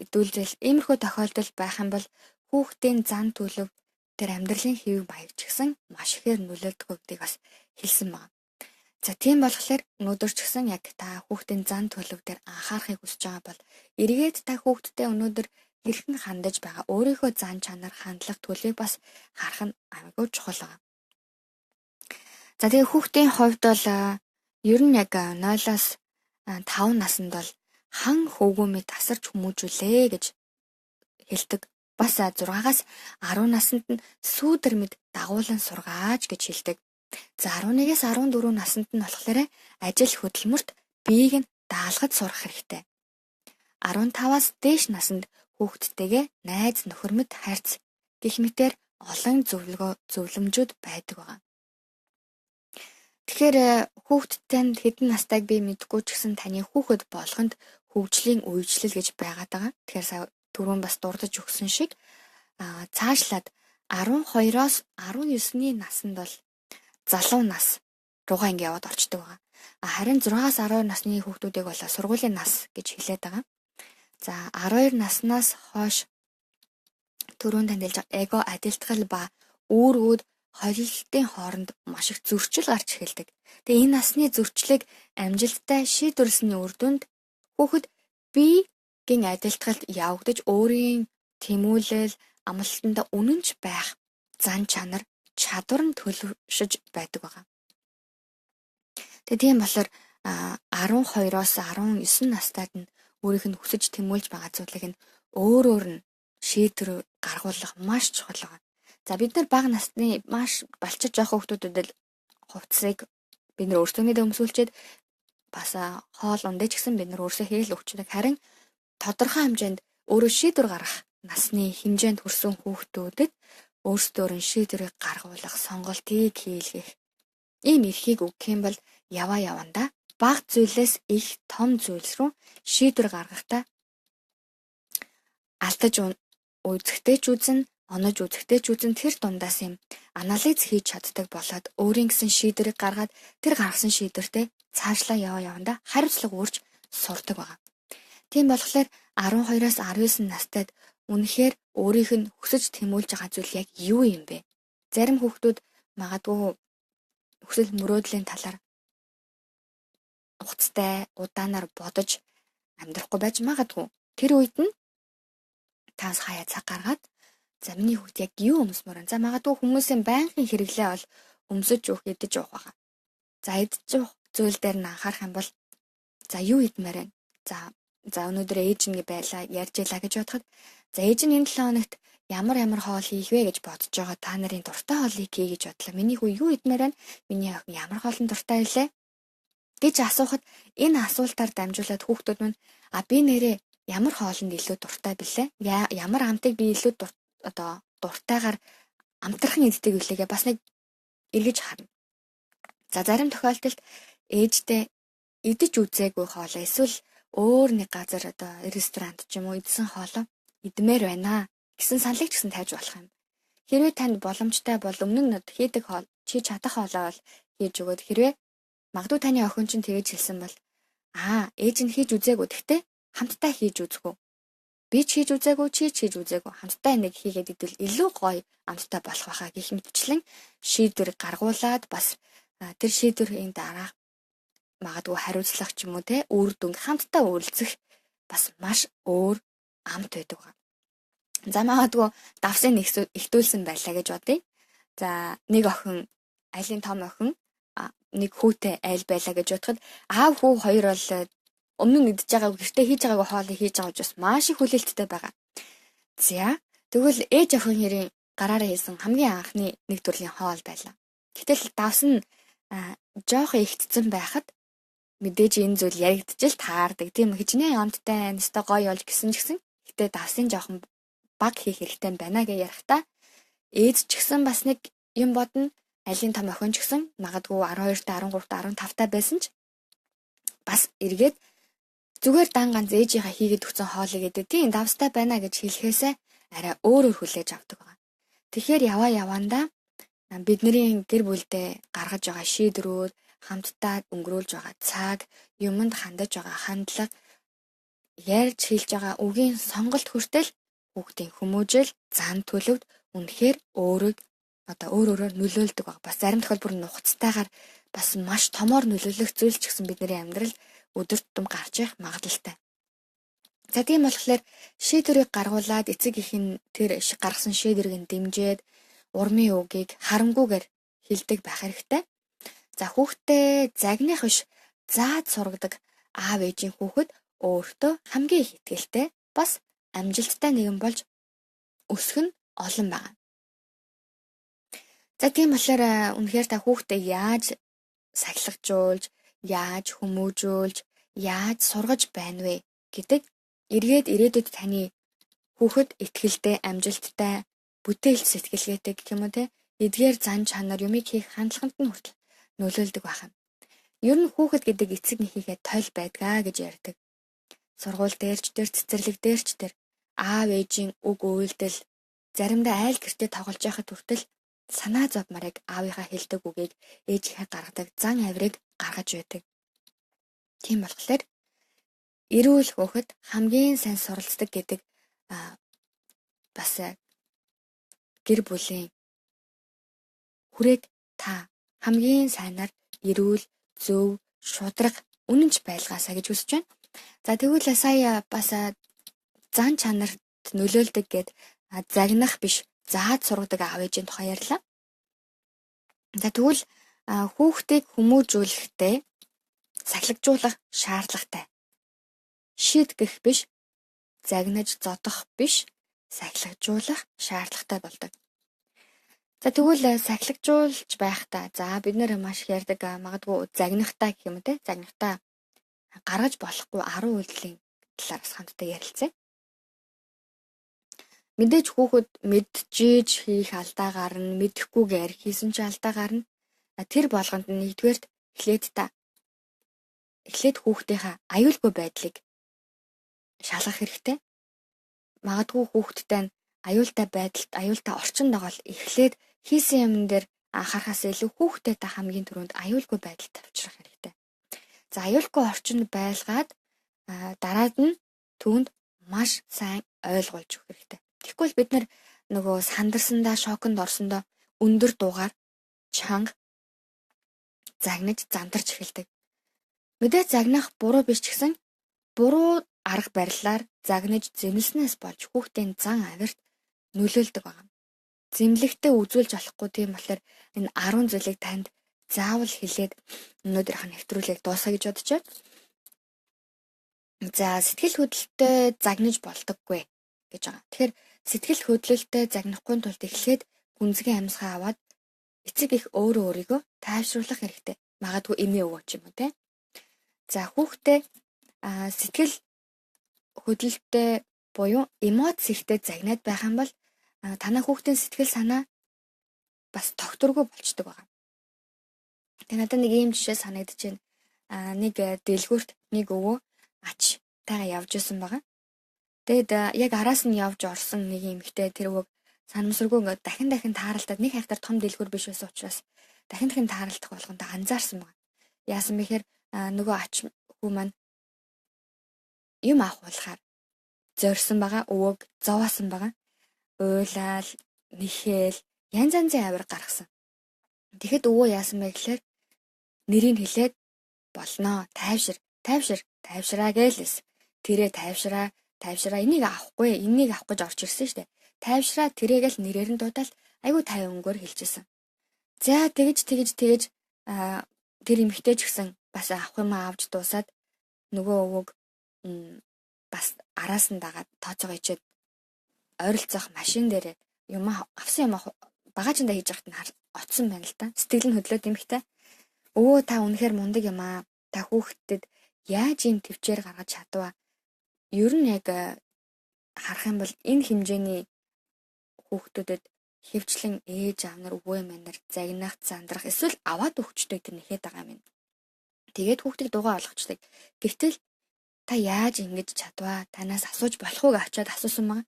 идүүлжэл иймэрхүү тохиолдол байх юм бол хүүхдийн зан төлөв тэр амьдралын хэв маяг ч гэсэн маш ихээр нөлөөлдөг гэдгийг бас хэлсэн байна. За тийм болохоор өнөөдөр ч гэсэн яг та хүүхдийн зан төлөв дээр анхаарахыг хүсэж байгаа бол эргээд та хүүхдтэй өнөөдөр хэрхэн хандаж байгаа өөрийнхөө зан чанар хандлага төлөвийг бас харах нь аймаггүй чухал байна. За тэгээ хүүхдийн хувьд бол ер нь яг 0-аас 5 наснд бол хан хөвгүүмээ тасарч хүмүүжүүлээ гэж хэлдэг. Бас 6-аас 10 наснд нь сүүдэр мэд дагуулan сургааж гэж хэлдэг. За 11-ээс 14 наснд нь болохоор ажил хөдөлмөрт биеийг нь даалгаж сурах хэрэгтэй. 15-аас дээш наснд хүүхдтэйгээ найз нөхөр мэд харьц гэх мэтээр олон зөвлөмжүүд байдаг байна. Тэгэхээр хүүхдтэй нь хэдэн настайг би мэдгүй ч гэсэн таны хүүхэд болгонд хөгжлийн үеижлэл гэж байгаад байгаа. Тэгэхээр түрүүн бас дурдж өгсөн шиг цаашлаад 12-оос 19-ний наснд бол залуу нас руугаа ингэ яваад орчдөг байгаа. Харин 6-аас 12 насны хүүхдүүдийг бол сургуулийн нас гэж хэлээд байгаа. За 12 наснаас хойш түрүүн танилцж байгаа эго адилтгал ба үүр үүд холилтын хооронд маш их зөрчил гарч эхэлдэг. Тэгээ энэ насны зөрчлийг амжилттай шийдвэрлэсний үр дүнд хүүхэд биеийн адилтгалд явагдаж өөрийн тэмүүлэл амлалтанд үнэнч байх зан чанар чадвар нь төлөвшөж байдаг байгаа. Тэгээ тийм болохоор 12-оос 19 настайд нь өөрийнх нь хүсэж тэмүүлж байгаа зүйлийг нь өөр нь шийдвэр гаргуулах маш чухал байгаа. За бид нар бага насны маш балчиж байгаа хүүхдүүдэд хувцсыг бид нар өөрсдөө өмсүүлчихэд бас хоол ундаж гэсэн бид нар өөрсдөө хийл өгчдөг. Харин тодорхой хэмжээнд өөрөө шийдвэр гаргах насны хэмжээнд хүрсэн хүүхдүүдэд өөрсдөө шийдвэрийг гаргуулах сонголтыг хийлгэх ийм эрхийг өгөх юм бол явандаа бага зүйлээс их том зүйлс рүү шийдвэр гаргахдаа алдаж үзэхтэй ч үзэн онож үзэхтэй ч үзэн тэр дундаас юм анализ хийж чаддаг болоод өөрийн гэсэн шийдвэрийг гаргаад тэр гаргасан шийдвэртэй цаашлаа явандаа хариуцлага өөрч сурдаг байгаа. Тийм болохоор 12-оос 19 настайд үнэхээр өөрийнх нь хүсэж тэмүүлж байгаа зүйл яг юу юм бэ? Зарим хүүхдүүд магадгүй хүсэл мөрөөдлийн талаар хугацтай удаанаар бодож амьдрахгүй байж магадгүй. Тэр үед нь таас хаяа цаг гаргаад за миний хүүхд яг юу өмсмөр вэ? За магадгүй хүмүүсийн байнгын хэрэглээ бол өмсөж уух, идэж уух байгаа. За идэж уух зүйл дээр нь анхаарах юм бол за юу идмээр вэ? За өнөөдөр ээж нь байлаа ярьж ялаа гэж бодоход за ээж нь энэ 7 хоногт ямар хоол хийх вэ гэж бодож байгаа та нарын дуртай хоолыг хий гэж бодлоо. Миний хүү юу идмээр вэ? Миний охин ямар хоолн дуртай байлээ? гэж асуухад энэ асуултаар дамжуулаад хүүхдүүд минь би нэрээ ямар хоолнд илүү дуртай билээ? Ямар амтыг би илүү дуртайгаар амтрахын иддэг билээгээ бас нэг эргэж харна. За зарим тохиолдолд ээжтэй идэж үзээгүй хоолоо эсвэл өөр нэг газар ресторанд ч юм уу идсэн хоолоо идмээр байна гэсэн саналыг ч гэсэн тавьж болох юм. Хэрвээ танд боломжтой бол өмнө нь хийдэг хоол чи чадах хоолоо бол хийж өгөөд хэрвээ магадгүй таны охин чинь тэгэж хэлсэн бол ээж нь хийж үзээгүй гэхдээ хамтдаа хийж үзгүү. Би ч хийж үзээгүй чи ч хийж үзээгүй. Хамтдаа нэг хийгээд идвэл илүү гоё амттай болох байхаа гэх мэтчлэн шийдвэр гаргуулад бас тэр шийдвэрийн дараа магадгүй хариуцлах ч юм уу те үр дүнг хамтдаа үйлцэх бас маш өөр амт байдаг байна. За магадгүй давсыг ихтүүлсэн байлаа гэж бодъё. За нэг охин айлын том охин нэг хүүтэй айл байлаа гэж бодоход аав хүү хоёр бол өмнө нь идж байгаагүй гэртээ хийж байгаагүй хоолыг хийж байгаа учраас маш их хүлээлттэй байгаа. За тэгвэл ээж охин хоёрын гараараа хийсэн хамгийн анхны нэг төрлийн хоол байлаа. Гэтэл давс нь жоохон ихтцэн байхад мэдээж энэ зүйл яригдчихэл таардаг. Тийм хичнээн амттай нэстэ гоё болж гисэн ч гэсэн гэтээ давсын жоохон баг хийх хэрэгтэй байна гэж ярихтаа ээж ч гэсэн бас нэг юм бодно. Айлын том охин ч гэсэн магадгүй 12-та 13-та 15-та байсан ч бас эргээд зүгээр дан ганц ээжийнхаа хийгээд өгсөн хоолыг идэх тийм давстай байна гэж хэлэхээсээ арай өөрөөр хүлээж авдаг байгаа. Тэгэхээр явандаа бидний гэр бүлдээ гаргаж байгаа шийдвэрүүд, хамтдаа өнгөрүүлж байгаа цаг, юмд хандаж байгаа хандлага, ярьж хэлж байгаа үгийн сонголт хүртэл хүүхдийн хүмүүжил, зан төлөвт үнэхээр өөрөөр нөлөөлдөг баг. Бас зарим тохиолдолд бүр нухацтайгаар бас маш томоор нөлөөлөх зүйл ч гэсэн бидний амьдрал өдөр тутам гарч ирэх магадлалтай. За тийм болохоор шийдвэрийг гаргуулад эцэг ихэн тэр гаргасан шийдвэрийг дэмжиж урмын үгийг харангуйгээр хэлдэг байх хэрэгтэй. За хүүхдээ загных биш заад сургадаг аав ээжийн хүүхэд өөртөө хамгийн их итгэлтэй бас амжилттай нэгэн болж өсөх нь олон байна. За тийм болохоор үнэхээр та хүүхдээ яаж сахилгажуулж, яаж хүмүүжүүлж, яаж сургаж байна вэ гэдэг эргээд ирээдүйд таны хүүхэд итгэлтэй, амжилттай, бүтээлч сэтгэлгээтэй гэх юм уу те эдгээр зан чанар юмыг хийх хандлаганд нь хүртэл нөлөөлдөг байна. Ер нь хүүхэд гэдэг эцэг эхийнхээ тойл байдгаа гэж ярьдаг. Сургууль дээрч тэр цэцэрлэг дээрч тэр аав ээжийн үг үйлдэл заримдаа айл гэртээ тоглож байхад хүртэл санаа зовмарыг аавынхаа хэлдэг үгийг ээжийнхээ гаргадаг зан авирыг гаргаж байдаг. Тийм болохоор эрүүл хүүхэд хамгийн сайн суралцдаг гэдэг бас гэр бүлийн хүрээг та хамгийн сайнаар эрүүл, зөв, шударга, үнэнч байлгаасаа гэж хүсэж байна. За тэгвэл сая бас зан чанарт нөлөөлдөг гэд загнах биш заад сургадаг аав ээжийн тухай ярьлаа. За тэгвэл хүүхдийг хүмүүжүүлэхдээ сахилгажуулах шаардлагатай. Шийдгэх биш, загнаж зодох биш, сахилгажуулах шаардлагатай болдог. За тэгвэл сахилгажуулж байхдаа за бид нэр маш их ярьдаг магадгүй загнахтаа гэх юм уу те загнахтаа гаргаж болохгүй 10 үйлдэлийн талаар бас хамтдаа ярилцъя. Мэдээж хүүхэд мэдчихэж хийх алдаа гарна, мэдэхгүйгээр хийсэн ч алдаа гарна. Тэр болгонд нэгдүгээрт эхлээд хүүхдийнхаа аюулгүй байдлыг шалгах хэрэгтэй. Магадгүй хүүхдтэй нь аюултай байдалд, аюултай орчинд байгаа л эхлээд хийсэн юм дээр анхаарахаас илүү хүүхдэд та хамгийн түрүүнд аюулгүй байдалд тавьчих хэрэгтэй. За аюулгүй орчинд байлгаад дараад нь түүнд маш сайн ойлгуулж өгөх хэрэгтэй. Тэгэхгүй л бид нөгөө сандарсандаа, шоконд орсондоо өндөр дуугаар чанга загнаж зандарч эхэлдэг. Мэдээ загнах буруу биш ч гэсэн буруу арга барилаар загнаж зэмлснээс болж хүүхдийн зан авирт нөлөөлдөг байна. Зэмлэгтэй үзүүлж болохгүй тийм болохоор энэ 10 зүйлийг танд заавал хэлээд өнөөдрийнх нь нэвтрүүлгийг дуусгая гэж бодож байна. За сэтгэл хөдлөлтөй загнаж болдоггүй гэж байгаа. Тэгэхээр сэтгэл хөдлөлтөй загнахгүй тулд эхлээд гүнзгий амьсгаа аваад эцэг их өөрийгөө тайвшруулах хэрэгтэй. Магадгүй эмээ өвөө ч юм уу те. За хүүхдээ сэтгэл хөдлөлтөй буюу эмоц ихтэй загнаад байх юм бол танай хүүхдийн сэтгэл санаа бас тогтворгүй болчдөг байна. Тэгээ надад нэг ийм жишээ санагдаж байна. Нэг дэлгүүрт нэг өвөө ач тайгаа явж исэн байгаа. Тэгэд яг араас нь явж орсон нэг эмэгтэй тэр өвөг санамсаргүй ингээд дахин тааралдаад нэг хайхтар том дэлгүүр биш байсан учраас дахин тааралдах болгонд анзаарсан байна. Яасан бэхээр нөгөө ач хүү маань юм авахулахаар зорьсон байгаа, өвөг зовоосон байгаа. Уйлал, нэхэл, янз янзын авир гаргасан. Тэгэхэд өвөө яасан бэ гэхээр нэрийг хэлээд болноо, тайвшираа гэлээс. Тэрээ тайвшираа, энийг авахгүй, энийг авах гэж орж ирсэн шүү дээ. Тайвшираа тэрээгэл нэрээр нь дуудаал айгүй тайван өнгөөр хэлжсэн. За тэгэж тэр эмэгтэй ч гэсэн бас авах юм авч дуусаад нөгөө өвөг бас араас нь дагаад тооцоогоо ичээд ойролцоох машин дээр юм авсан юм багажиндаа хийж явахт нь оцсон байна л да. Сэтгэл нь хөдлөөд эмэгтэй. Өвөө та үнэхээр мундаг юм аа. Та хүүхдэд яаж ийм төвчээр гаргаж чадваа? Ер нь яг харах юм бол энэ хэмжээний хүүхдүүдэд хөвчлэн ээж аав нар өвөө эмээ нар загнах, зандрах эсвэл аваад өгчдөг тэр нэхэд байгаа юм. Тэгээд хүүхдийг дугаа олгочдаг. Гэвтэл та яаж ингэж чадваа? Танаас асууж болох уу гэж очиад асуусан байгаа.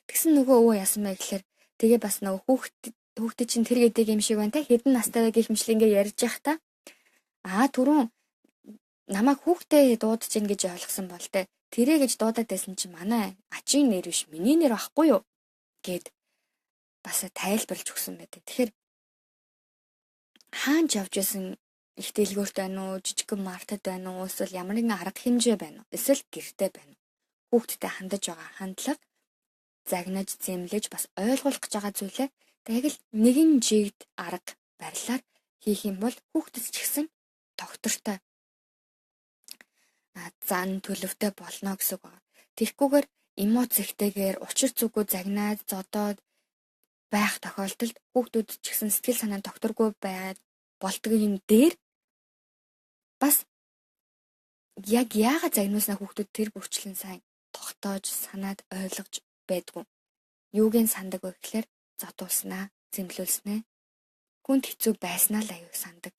Тэгсэн нөгөө өвөө яасан бэ гэхээр тэгээ бас нөгөө хүүхдэд хүүхдээ чинь тэр гэдэг юм шиг байна те. Хэдэн настай вэ гэх мэт ингээ ярьж явах та. Түрүүн намайг хүүхдээ дуудаж ийн гэж ойлгосон бол те. Тэрэ гэж дуудаад байсан чинь манай ачийн нэр биш, миний нэр байхгүй юу гэд бас тайлбарлаж өгсөн байдаг. Тэгэхээр хаанч явж исэн их дэлгүүрт байна уу, жижигхэн мартад байна уу, эсвэл ямар нэгэн арга хэмжээ байна уу, эсвэл гэртээ байна уу? Хүүхдтэй хандаж байгаа хандлага загнаж, зэмлэж бас ойлгуулах гэж байгаа зүйлээ яг л нэгэн жигд арга барилаар хийх юм бол хүүхдэд ч гэсэн тогтвортой зан төлөвтэй болно гэсэн үг байна. Тэгэхгүйгээр эмоц ихтэйгээр учир зүггүй загнаад зодоод байх тохиолдолд хүүхдүүд ч гэсэн сэтгэл санаа тогтворгүй байгаад болдгийн дээр бас яг яагаад загнуулснаа хүүхдүүд тэр бүрчлэн сайн тогтоож санаад ойлгож байдгүй. Юугийн сандаг вэ гэхээр зодуулснаа, зэмлүүлснээ, хүнд хэцүү байснаа л аюу сандаг.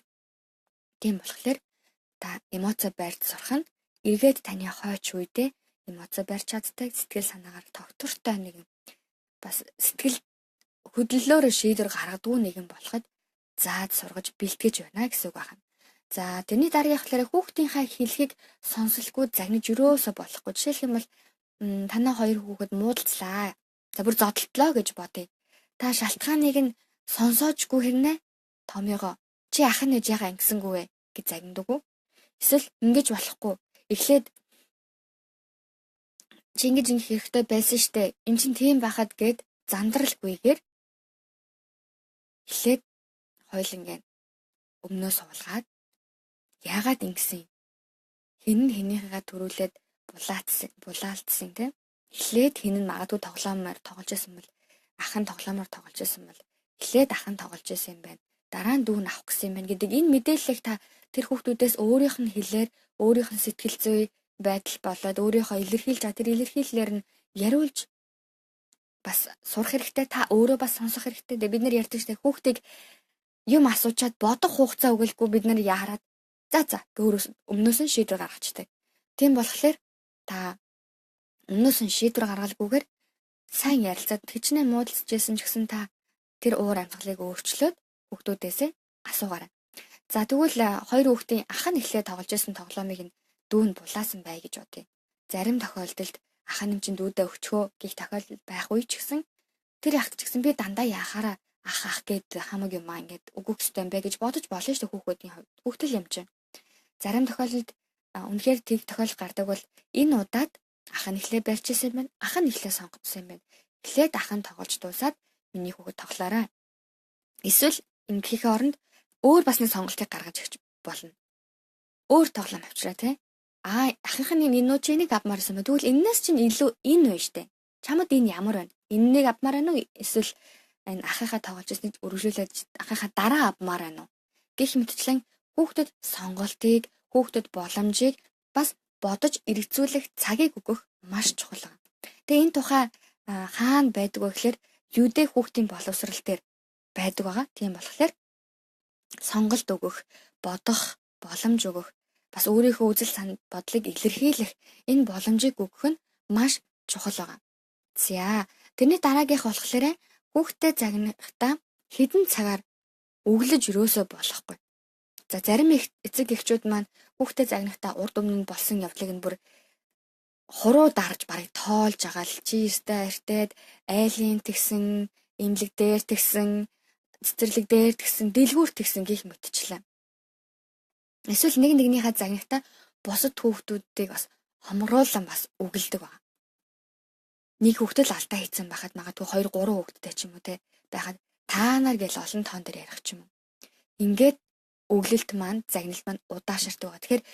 Тийм болохоор та эмоцо барьж сурах нь эргээд таны хойч үедээ эмоцо барьж чаддаг, сэтгэл санаагаар тогтвортой нэгэн бас сэтгэл хөдлөлөөр шийдвэр гаргадаг нэгэн болоход зааж сургаж бэлтгэж байна гэсэн үг байна. За тэрний дараагийнхаар хүүхдийнхаа хэлхийг сонсолгүй загнаж өрөөсө болохгүй. Жишээлх юм бол танаа хоёр хүүхэд муудалцлаа. За бүр зодтолтлоо гэж бодъё. Та шалтгааныг нь сонсоожгүй хэрнээ томьёогоо чи ахын ээжийнхаа ингэсэнгүү вэ гэж загнадаг уу? Эсвэл ингэж болохгүй. Эхлээд чи ингэж ингэх хэрэгтэй байсан штэ. Энд чинь тийм байхад гээд зандралгүйгээр эхлээд хойлонгийн өмнөө суулгаад яагаад ингэсэн юм? Хэн нь хэнийхээ төрүүлээд булаалтсан тийм. Эхлээд хэн нь магадгүй тоглоомоор тоглож байсан бол ах нь тоглоомоор тоглож байсан бол эхлээд ах нь тоглож байсан юм байна. Дараа нь дүү нь авах гэсэн юм байна гэдэг энэ мэдээллийг та тэр хүүхдүүдээс өөрийнх нь хэлээр өөрийнх нь сэтгэл зүй байдал болоод өөрийнхөө илэрхийлж тэр илэрхийллээр нь яриулж бас сурах хэрэгтэй. Та өөрөө бас сонсох хэрэгтэй. Бид нар ярьдаг штэ хүүхдийг юм асуучаад бодох хугацаа өгөхгүй бид нар яарад за өөрөөс өмнөөс нь шийдвэр гаргацдаг. Тийм болохоор та өмнөөс нь шийдвэр гаргалгүйгээр сайн ярилцаад хичнээн муудалцажсэн ч гэсэн та тэр уур амьсгалыг өөрчлөөд хүүхдүүдээсээ асуугаарай. За тэгвэл хоёр хүүхдийн ах нь эхлээд тоглож байсан тоглоомыг нь дүү нь булаасан бай гэж бодъё. Зарим тохиолдолд ах нь чинь дүүдээ өгчхөө гэх тохиолдол байх үе ч гэсэн тэр ах ч гэсэн би дандаа яхаараа ах гэд хамаг юм ингээд үгүйх ёстой юм бэ гэж бодож болно шүү дээ хүүхдийн хувьд. Хүүхдэл юм чинь. Зарим тохиолдолд үнэхээр тэг тохиолдол гардаг бол энэ удаад ах нь эхлээ барьж исэн юм байна. Ах нь эхлээ сонгоцсон юм байна. Эхлээд ах нь тоглож дуусаад миний хүүхэд тоглоорой. Эсвэл ингэхийн оронд өөр бас нэг сонголтыг гаргаж өгч болно. Өөр тоглоом авчраа тий. Ахынх нь энэ нөө чи энийг авмаар байсан ба. Тэгвэл энэс чинь илүү энэ вэ штэ. Чамд энэ ямар байна? Энэнийг авмаар байна уу? Эсвэл энэ ахыхаа тоглож ирснийг өргөжлүүлээд ахыхаа дараа авмаар байна уу? Гэх мэтчлэн хүүхдэд сонголтыг, хүүхдэд боломжийг бас бодож эргэцүүлэх цагийг өгөх маш чухал байна. Тэгээ энэ тухай хаана байдаг вэ гэхээр юудэ хүүхдийн боловсрал дээр байдаг байгаа. Тийм болохоор сонголт өгөх, бодох, боломж өгөх, бас өөрийнхөө үзэл санал бодлыг илэрхийлэх энэ боломжийг өгөх нь маш чухал байгаа. За тэрний дараагийнх болохоор хүүхдэд загнахтаа хэдэн цагаар өглөж өрөөсөө болохгүй. За зарим эцэг эхчүүд маань хүүхдэд загнахтаа урд өмнө болсон явдлыг нь бүр хуруу дарж барыг тоолж байгаа л чи өстэй артээд айлын тэгсэн, имлэг дээр тэгсэн, цэцэрлэг дээр тэгсэн, дэлгүүр тэгсэн гих мэтчлээ. Эсвэл нэг нэгнийхээ загнахтаа бусад хүүхдүүдийг бас хомруулан бас үгэлдэг байна. Нэг хүүхдэл алдаа хийсэн байхад магадгүй 2 3 хүүхдтэй ч юм уу те байхад та нар гэл олон тоон дээр ярих ч юм уу. Ингээд өглөлт маань загналт маань удаашрдаг байгаа. Тэгэхээр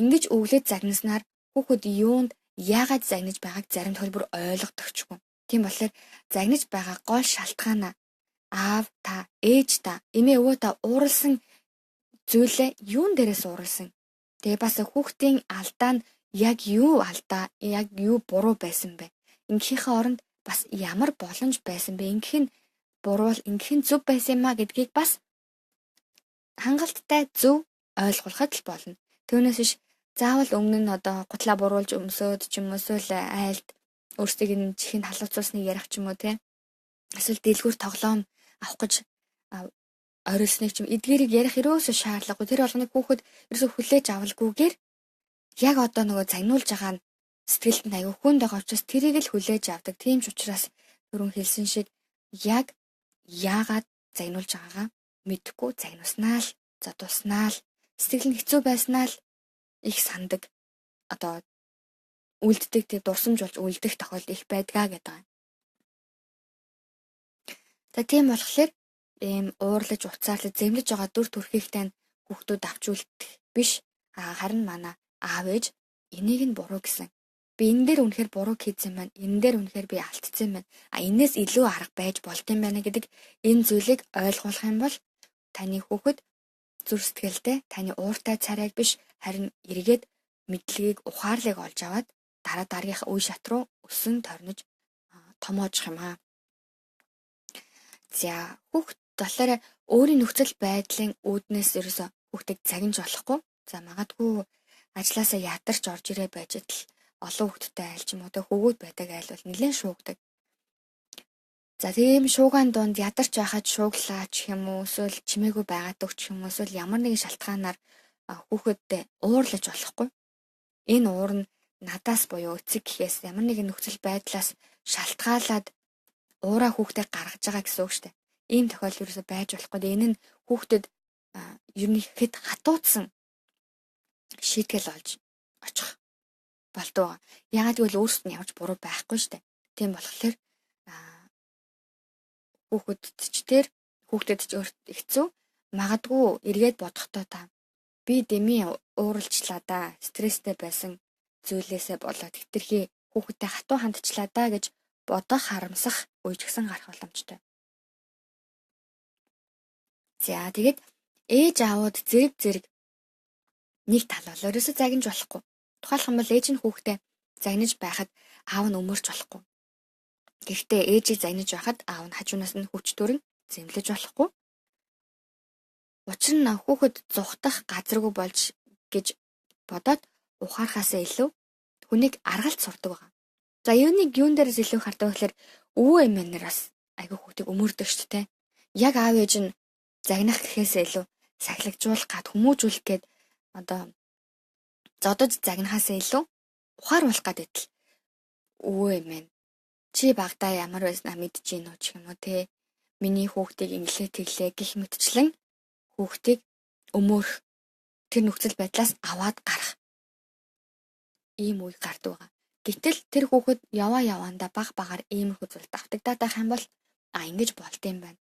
ингэж өглөөд загнаснаар хүүхэд юунд яагаад загнаж байгааг зарим тохиолдолд ойлгодогчгүй. Тийм болохоор загнаж байгаа гол шалтгаанаа аав та, ээж та, эмээ өвөө та ууралсан зүйлээ юун дээрээс ууралсан. Тэгээ бас хүүхдийн алдаа нь яг юу алдаа, яг юу буруу байсан бэ? Ингэхийн оронд бас ямар боломж байсан бэ? Ингэх нь буруу, ингэх нь зөв байсан юм а гэдгийг бас хангалттай зөв ойлгуулахад л болно. Түүнээс биш заавал өмнө нь одоо гутлаа буруулж өмсөөд ч юм уу эсвэл айлд өөрсдийг нь чихэнд халууцуулсныг ярих ч юм уу те. Эсвэл дэлгүүр тоглоом авах гэж орилсныг ч юм эдгээрийг ярих ерөөсөө шаардлагагүй. Тэр болгоныг хүүхэд ерөөсөө хүлээж авалгүйгээр яг одоо нөгөө загнуулж байгаа нь сэтгэлд нь аягүй хүнд байгаа учраас тэрийг л хүлээж авдаг. Тийм ч учраас түрүүн хэлсэн шиг яг яагаад загнуулж байгаагаа мэдэхгүй загнуснаа л задууснаа л сэтгэл нь хэцүү байснаа л их сандаг. Одоо үлддэг тийм дурсамж болж үлдэх тохиолдол их байдгаа гэдэг юм. За тийм болохоор ийм уурлаж уцаарлаж зэмлэж байгаа дүр төрхийгтэй хүүхдүүд авч үлдэх биш. Харин манай аав ээж энийг нь буруу гэсэн. Би энэ дээр үнэхээр буруу хийсэн байна. Энэ дээр үнэхээр би алдсан байна. Энээс илүү арга байж болд юм байна гэдэг энэ зүйлийг ойлгуулах юм бол таны хүүхэд зүр сэтгэлдээ таны ууртай царайг биш харин эргээд мэдлэгийг ухаарлыг олж аваад дараагийнхаа үе шат руу өсөн торнож томоожих юм аа. За хүүхэд болохоор өөрийн нөхцөл байдлын үүднээс ерөөсө хүүхдийг загинж болохгүй. За магадгүй ажилласаа ядарч орж ирээ байж тал олон хүүхдтэй айл ч юм уу хөвгүүд байдаг айл бол нэлээд шуугдаг. За тийм шуугаан донд ядарч байхад шууглаа ч юм уу эсвэл чимээгүй байгаад өгч юм уу эсвэл ямар нэгэн шалтгаанаар хүүхэдтэй уурлаж болохгүй. Энэ уур нь надаас буюу эцэг гэхээс ямар нэгэн нөхцөл байдлаас шалтгаалаад уураа хүүхдээ гаргаж байгаа гэсэн үг шүү дээ. Ийм тохиолдол ерөөсөй байж болохгүй. Энэ нь хүүхдэд ер нь хэд хатуудсан шийтгэл олж очих болдгоо. Ягаад гэвэл өөрсдөд нь явж буруу байхгүй шүү дээ. Тийм болохоор хүүхдэд ч хэцүү магадгүй эргээд бодохдоо та би дэмий ууралчлаа да стресстэй байсан зүйлээсээ болоод хэтэрхий хүүхэдтэй хатуу хандчлаа да гэж бодох харамсах үе ч гэсэн гарах боломжтой. За тэгээд ээж аауд зэрэг нэг тал бол ерөөсөө загинж болохгүй. Тухайлх юм бол ээж нь хүүхдээ загнаж байхад аав нь өмөрч болохгүй. Гэхдээ ээжийг загнаж байхад аав нь хажуунаас нь хүч төрн зэмлэж болохгүй. Учир нь хүүхэд зүхтах газаргүй болж гэж бодоод ухаархаасаа илүү хүнийг аргалт сурдаг байгаа. За юуныг юун дээрээс илүү хардаг гэхээр өвөө эмээнэр бас айгүй хүүхдийг өмөрдөг шүү дээ. Яг аав ээж нь загнах гэхээсээ илүү сахилгажуулах гад хүмүүжүүлэх гээд одоо зодож загнахаасаа илүү ухааруулах гад байтал өвөө эмээн чи багтаа ямар байснаа мэдэж гин үү ч юм уу те миний хүүхдийг инглээ тэглээ гэх мэтчлэн хүүхдийг өмөөрөх тэр нөхцөл байдлаас аваад гарах ийм үе гардаг байгаа. Гэтэл тэр хүүхэд яваандаа баг багаар иймэрхүү зүйл давтагдаад байх юм бол ингэж болд юм байна.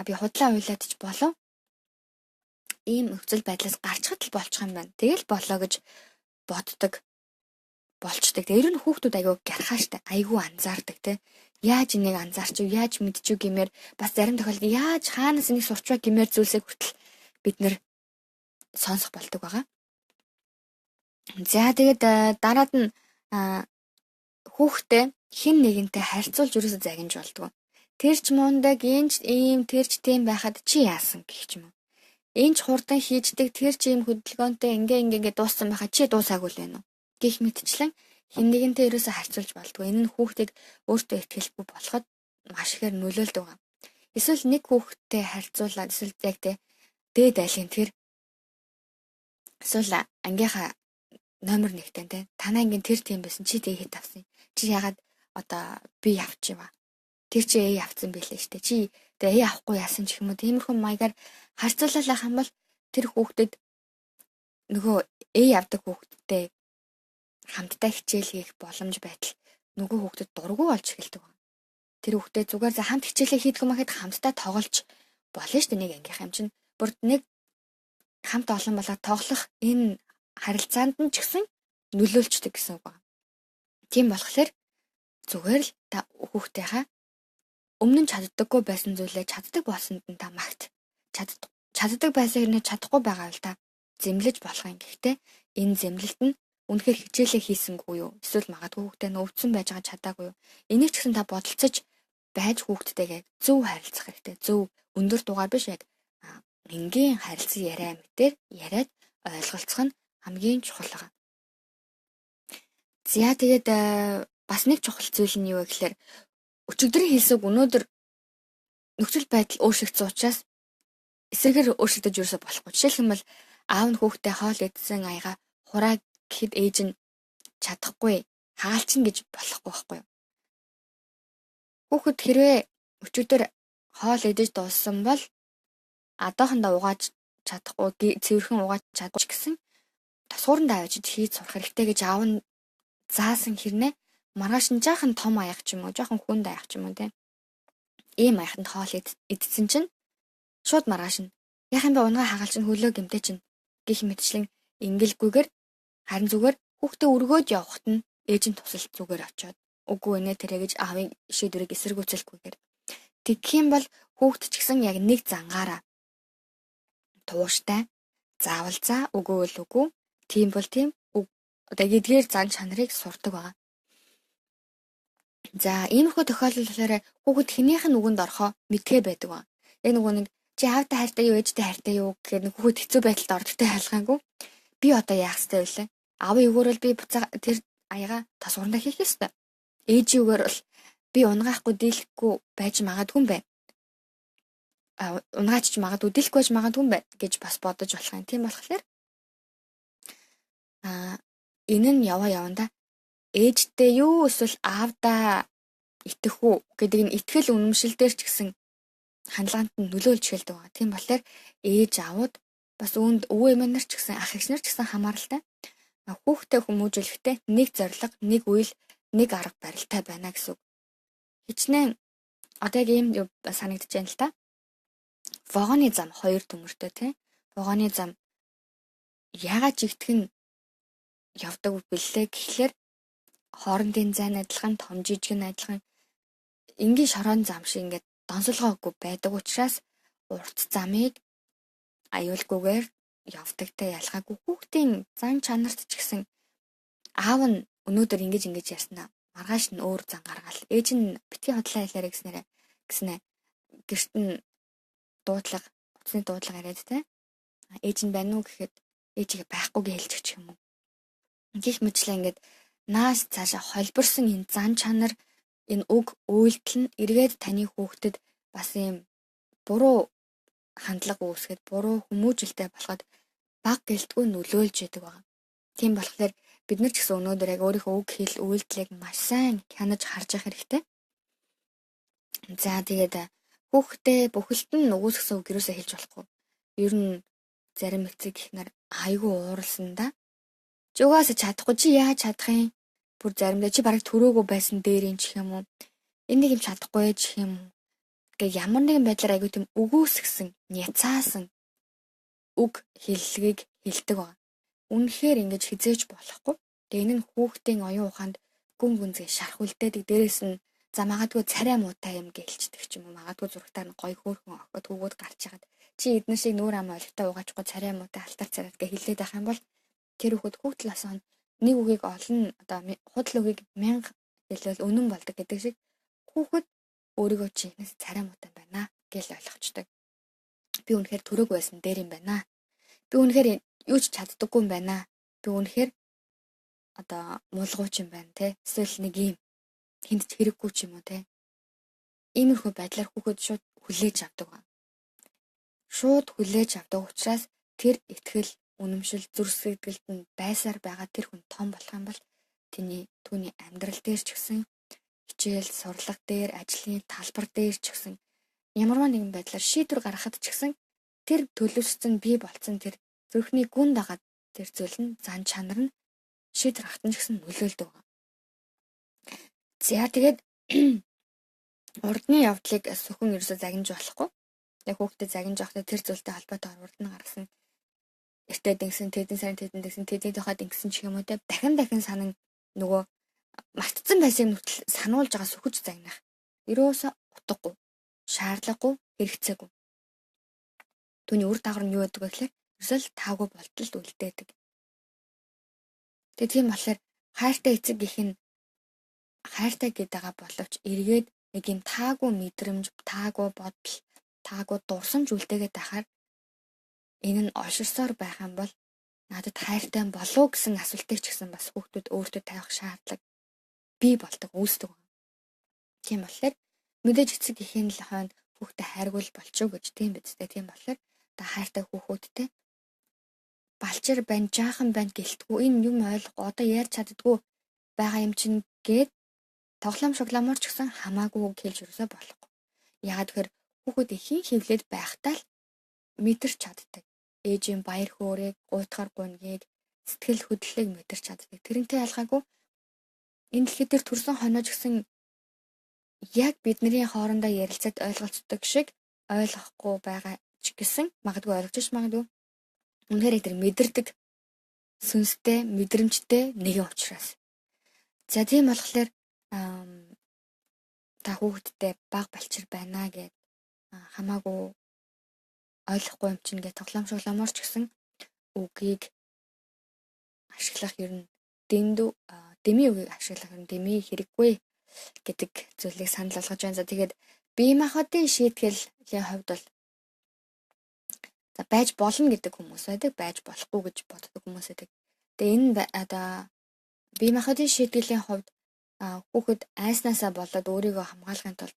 Би худлаа уйлаад ч болов ийм нөхцөл байдлаас гарчхад л болчих юм байна. Тэгэл болоо гэж боддог болчдөг. Тэр нь хүүхдүүд айгүй гярхааштай, айгүй анзаардаг те. Яаж энийг анзаарч юу, яаж мэдчихв гэмээр бас зарим тохиолдолд яаж хаанаас энийг сурчваа гэмээр зүйлсээ хүртэл бид нэр сонсох болдог байгаа. За тэгээд дараад нь хүүхдээ хэн нэгэнтэй харьцуулж ерөөсө загинж болдгоо. Тэр ч мундаг, энэ ч ийм, тэр ч тийм байхад чи яасан гэх юм уу. Энэ ч хурдан хийждэг, тэр ч ийм хөдөлгөөнтэй ингээ дууссан байхад чи дуусаагүй л байна уу. Гэх мэтчлэн хэн нэгэнтэй ерөөсө харьцуулж болдгоо. Энэ нь хүүхдийг өөртөө ихтгэлгүй болоход маш ихээр нөлөөлдөг байгаа. Эсвэл нэг хүүхдтэй харьцуулаад эсвэл яг дээд айлын тэр эсвэл ангийнхаа номер 1-тэй те танаа ангийн тэр тийм байсан чи дээд хэд авсан. Чи ягаад одоо би авчихва. Тэр чи A авсан байлээ штэ. Чи тэгээ A авахгүй яасан ч юм уу. Тиймэрхүү маягаар харьцуулаад байх юм бол тэр хүүхдэд нөгөө A авдаг хүүхдтэй хамтдаа хичээл хийх боломж байтал нөгөө хүүхдэд дургүй болж эхэлдэг байна. Тэр хүүхдээ зүгээр за хамт хичээлээ хийдэг юм ахэд хамтдаа тоглож болно штэ нэг ангийнх юм чинь. Бүр нэг хамт олон болоод тоглох энэ харилцаанд нь ч гэсэн нөлөөлчдөг гэсэн үг байна. Тийм болохоор зүгээр л та хүүхдийнхаа өмнө нь чаддаггүй байсан зүйлээ чаддаг болсонд нь та магт. Чаддаг байсаар нэ чадахгүй байгаа бол та зэмлэж болох юм. Гэхдээ энэ зэмлэлт нь үнэхээр хичээлээ хийсэнгүй юу? Эсвэл магадгүй хүүхдээ өвдсөн байж байгаа чадаагүй юу? Энийг ч гэсэн та бодолцож байж хүүхдтэйгээ зөв харилцах хэрэгтэй. Зөв өндөр дугаар биш яг энгийн харилцан яриа мэтэр яриад ойлголцох нь хамгийн чухал байгаа. За тэгээд бас нэг чухал зүйл нь юу вэ гэхээр өчигдрийн хэлсэг өнөөдөр нөхцөл байдал өөрчлөгдсөн учраас эсрэгээр өөрчлөгдөж юусоо болохгүй. Жишээлх юм бол аав нь хүүхдээ хоол идсэн аяга хураа гэхэд ээж нь чадахгүй хаалчин гэж болохгүй байхгүй юу? Хүүхэд хэрвээ өчигдөр хоол идэж дууссан бол одоохондоо угааж чадахгүй цэвэрхэн угааж чадчих гэсэн тосгууранд авчиж хийж сурах хэрэгтэй гэж аав нь заасан хэрнээ маргааш нь жаахан том аяг ч юм уу жаахан хүнд аяг ч юм уу тийм ийм аяханд хоол идсэн чинь шууд маргааш нь яах юм бэ унгаа хагаал чинь хөлөө гэмтээ чинь гэх мэтчлэн ингэлгүйгээр харин зүгээр хүүхдээ өргөөд явахт нь ээж нь тусалт зүгээр очиод үгүй нэ тэрэ гэж аавын шийдвэрийг эсэргүүцэлгүйгээр тэгэх юм бол хүүхд ч гэсэн яг нэг зангаараа тууштай заавал за үгүй л үгүй тийм бол тийм одоо эдгээр зан чанарыг сурдаг байгаа. За иймэрхүү тохиолдол болохоор хүүхэд хэнийх нь үгэнд орохоо мэдгээ байдаг ба. Яг нэг чи аавтай хайртай юу ээжтэй хайртай юу гэхээр хүүхэд хэцүү байдалд ордогтой хайлгаангүй. Би одоо яах ёстой вэ? Аавын өгөөрөл би буцаа тэр аяга тасгуурндаа хийх ёстой. Ээжийн үгээр бол би унгаахгүй дийлэхгүй байж магадгүй юм байна. Унгаач магадгүй дийлэхгүй байж магадгүй юм байна гэж бас бодож болох юм. Тийм болохоор энэ нь яванда ээжтэй юу эсвэл аавдаа итгэх үү гэдэг нь итгэл үнэмшил дээр ч гэсэн хандлаганд нь нөлөөлж эхэлдэг байгаа. Тийм болохоор ээж аауд бас үүнд өвөө эмээ нар ч гэсэн ах эгч нар ч гэсэн хамааралтай. Хүүхдээ хүмүүжүүлэхдээ нэг зорилго, нэг үйл, нэг арга барилтай байна гэсэн үг. Хичнээн одоо яг ийм санагдаж байна л та. Вагоны зам хоёр төмөртэй тийм. Вагоны зам яагаад жигтгэн явдаг бэлээ гэхлээр хоорондын зайн адилхан, том жижиг нь адилхан энгийн шорон зам шиг ингээд донсолгоогүй байдаг учраас урт замыг аюулгүйгээр явдагтай ялгаагүй хүүхдийн зан чанарт ч гэсэн аав нь өнөөдөр ингэж ярьснаа маргааш нь өөр зан гаргаал ээж нь битгий хотлоо хэлээрэй гэснэ гэрт нь дуудлага утасны дуудлага яриад те ээж нь байна уу гэхэд ээжигээ байхгүй гэж хэлчих ч юм уу гэх мэтлээ ингээд наас цаашаа холбирсон энэ зан чанар энэ уг үйлдэл нь эргээд таны хүүхдэд бас юм буруу хандлага үүсгээд буруу хүмүүжлтэй болоход баг гэлтгүй нөлөөлж яадаг байна. Тийм болохоор бид нар ч гэсэн өнөөдөр яг өөрийнхөө үг хэл үйлдэлийг маш сайн хянаж харж явах хэрэгтэй. За тэгээд хүүхдээ бүхэлд нь өгөөсгсөн үг юусоо хэлж болохгүй. Ер нь зарим эцэг ихнэр айгүй ууралсан да. Чи угаасаа чадахгүй чи яаж чадах юм? Бүр заримдаа чи бараг төрөөгөө байсан дээр юм чих юм уу? Энийг юм чадахгүй ээж юм уу? Гэ ямар нэгэн байдлаар айгүй тийм өгөөсгсөн, няцаасан үг хэллэгийг хэлдэг байна. Үнэхээр ингэж хизээж болохгүй. Тэгээ энэ нь хүүхдийн оюун ухаанд гүн гүнзгий шарх үлдээдэг. Дээрээс нь за магадгүй царай муутай юм гэлчдэг ч юм уу. Магадгүй зургатаар нь гоё хөөрхөн охид хүүгүүд гарч яхад чи эдгээр шиг нүүр ам олигтой угаачгүй царай муутай алтар царайт гэ хэлээд байх юм бол тэр хүүхэд талаас нь нэг үгийг олон одоо худал үгийг 1000 хэлвэл үнэн болдог гэдэг шиг хүүхэд өөрийгөө чи ихнээс царай муутай байна гэж ойлгочтой. Би үнэхээр төрөөг байсан дээр юм байна. Би үнэхээр юу ч чаддаггүй юм байна. Би үнэхээр одоо муулгууч юм байна те. Эсвэл нэг юм хүнд ч хэрэггүй ч юм уу те. Иймэрхүү байдлаар хүүхэд шууд хүлээж авдаг байна. Шууд хүлээж авдаг учраас тэр итгэл үнэмшил зүрх сэтгэлд нь байсаар байгаа тэр хүн том болох юм бол түүний амьдрал дээр ч гэсэн хичээл сурлага дээр ажлын талбар дээр ч гэсэн ямарваа нэгэн байдлаар шийдвэр гаргахад ч гэсэн тэр төлөвшсөн бий болцсон тэр зүрхний гүн дагаад тэр зүйл нь зан чанар нь шийдвэр гаргахад ч гэсэн нөлөөлдөг. За тэгээд урдны явдлыг сүхэн ерөөсө загнаж болохгүй. Яг хүүхдэд загнаж явахдаа тэр зүйлтэй холбоотой урд нь гаргасан эртээ дэнсэн тэдэн сарын тэдэн дэнсэн тэдний тухайд ингэсэн ч юм уу те дахин санан нөгөө мартцсан байсан нүтэл сануулж байгаа сүхэж загнах. Ерөөсө утгагүй, шаардлагагүй, хэрэгцээгүй. Түүний үр дагавар нь юу гэдэг вэ гэхээр ерөөсөө л таагүй болтолд үлдээдэг. Тийм болохоор хайртай эцэг гэх нь хайртай гэдэг боловч эргээд нэг юм таагүй мэдрэмж, таагүй бодол, таагүй дурсамж үлдээгээд байхаар энэ нь олширсоор байх юм бол надад хайртай болов гэсэн асуултыг ч гэсэн бас хүүхдүүд өөртөө тавих шаардлага бий болдог, үүсдэг. Тийм болохоор мэдээж эцэг эхийн л хойно хүүхдээ хайргуул болчих гэж тийм биз дээ. Тийм болохоор та хайртай хүүхүүдтэй балчир байна, жаахан байна гэлтгүү энэ юм ойлгохгүй одоо ярьж чаддгүй байгаа юм чинь гээд тоглоом шоглоомор ч гэсэн хамаагүй хэлж өрөөсөө болохгүй. Яагаад тэгэхээр хүүхэд ихийн хөвлөд байхдаа л мэдэрч чаддаг. Ээжийн баяр хөөргийг, гуйтгаар гунгийг, сэтгэл хөдлөлийг мэдэрч чаддаг. Тэрнтэй ялгаагүй энэ дэлхий дээр төрсөн хонож гэсэн яг бидний хоорондоо ярилцаад ойлголцдог шиг ойлгохгүй байгаа ч гэсэн магадгүй ойлгож магадгүй. Үнэхээр тэр мэдэрдэг сүнстэй, мэдрэмжтэй нэгэн учраас. За тийм болохоор та хүүхэдтэй баг балчир байна гэд хамаагүй ойлгохгүй юм чинь гэж тоглоом шоглоомор ч гэсэн үгийг ашиглах ер нь дэмий үгийг ашиглах ер нь дэмий хэрэггүй гэдэг зүйлийг санал болгож байна. За тэгээд бие махбодын шийтгэлийн хувьд бол за байж болно гэдэг хүмүүс байдаг, байж болохгүй гэж боддог хүмүүс байдаг. Тэгээ энэ одоо бие махбодын шийтгэлийн хувьд хүүхэд айснаасаа болоод өөрийгөө хамгаалахын тулд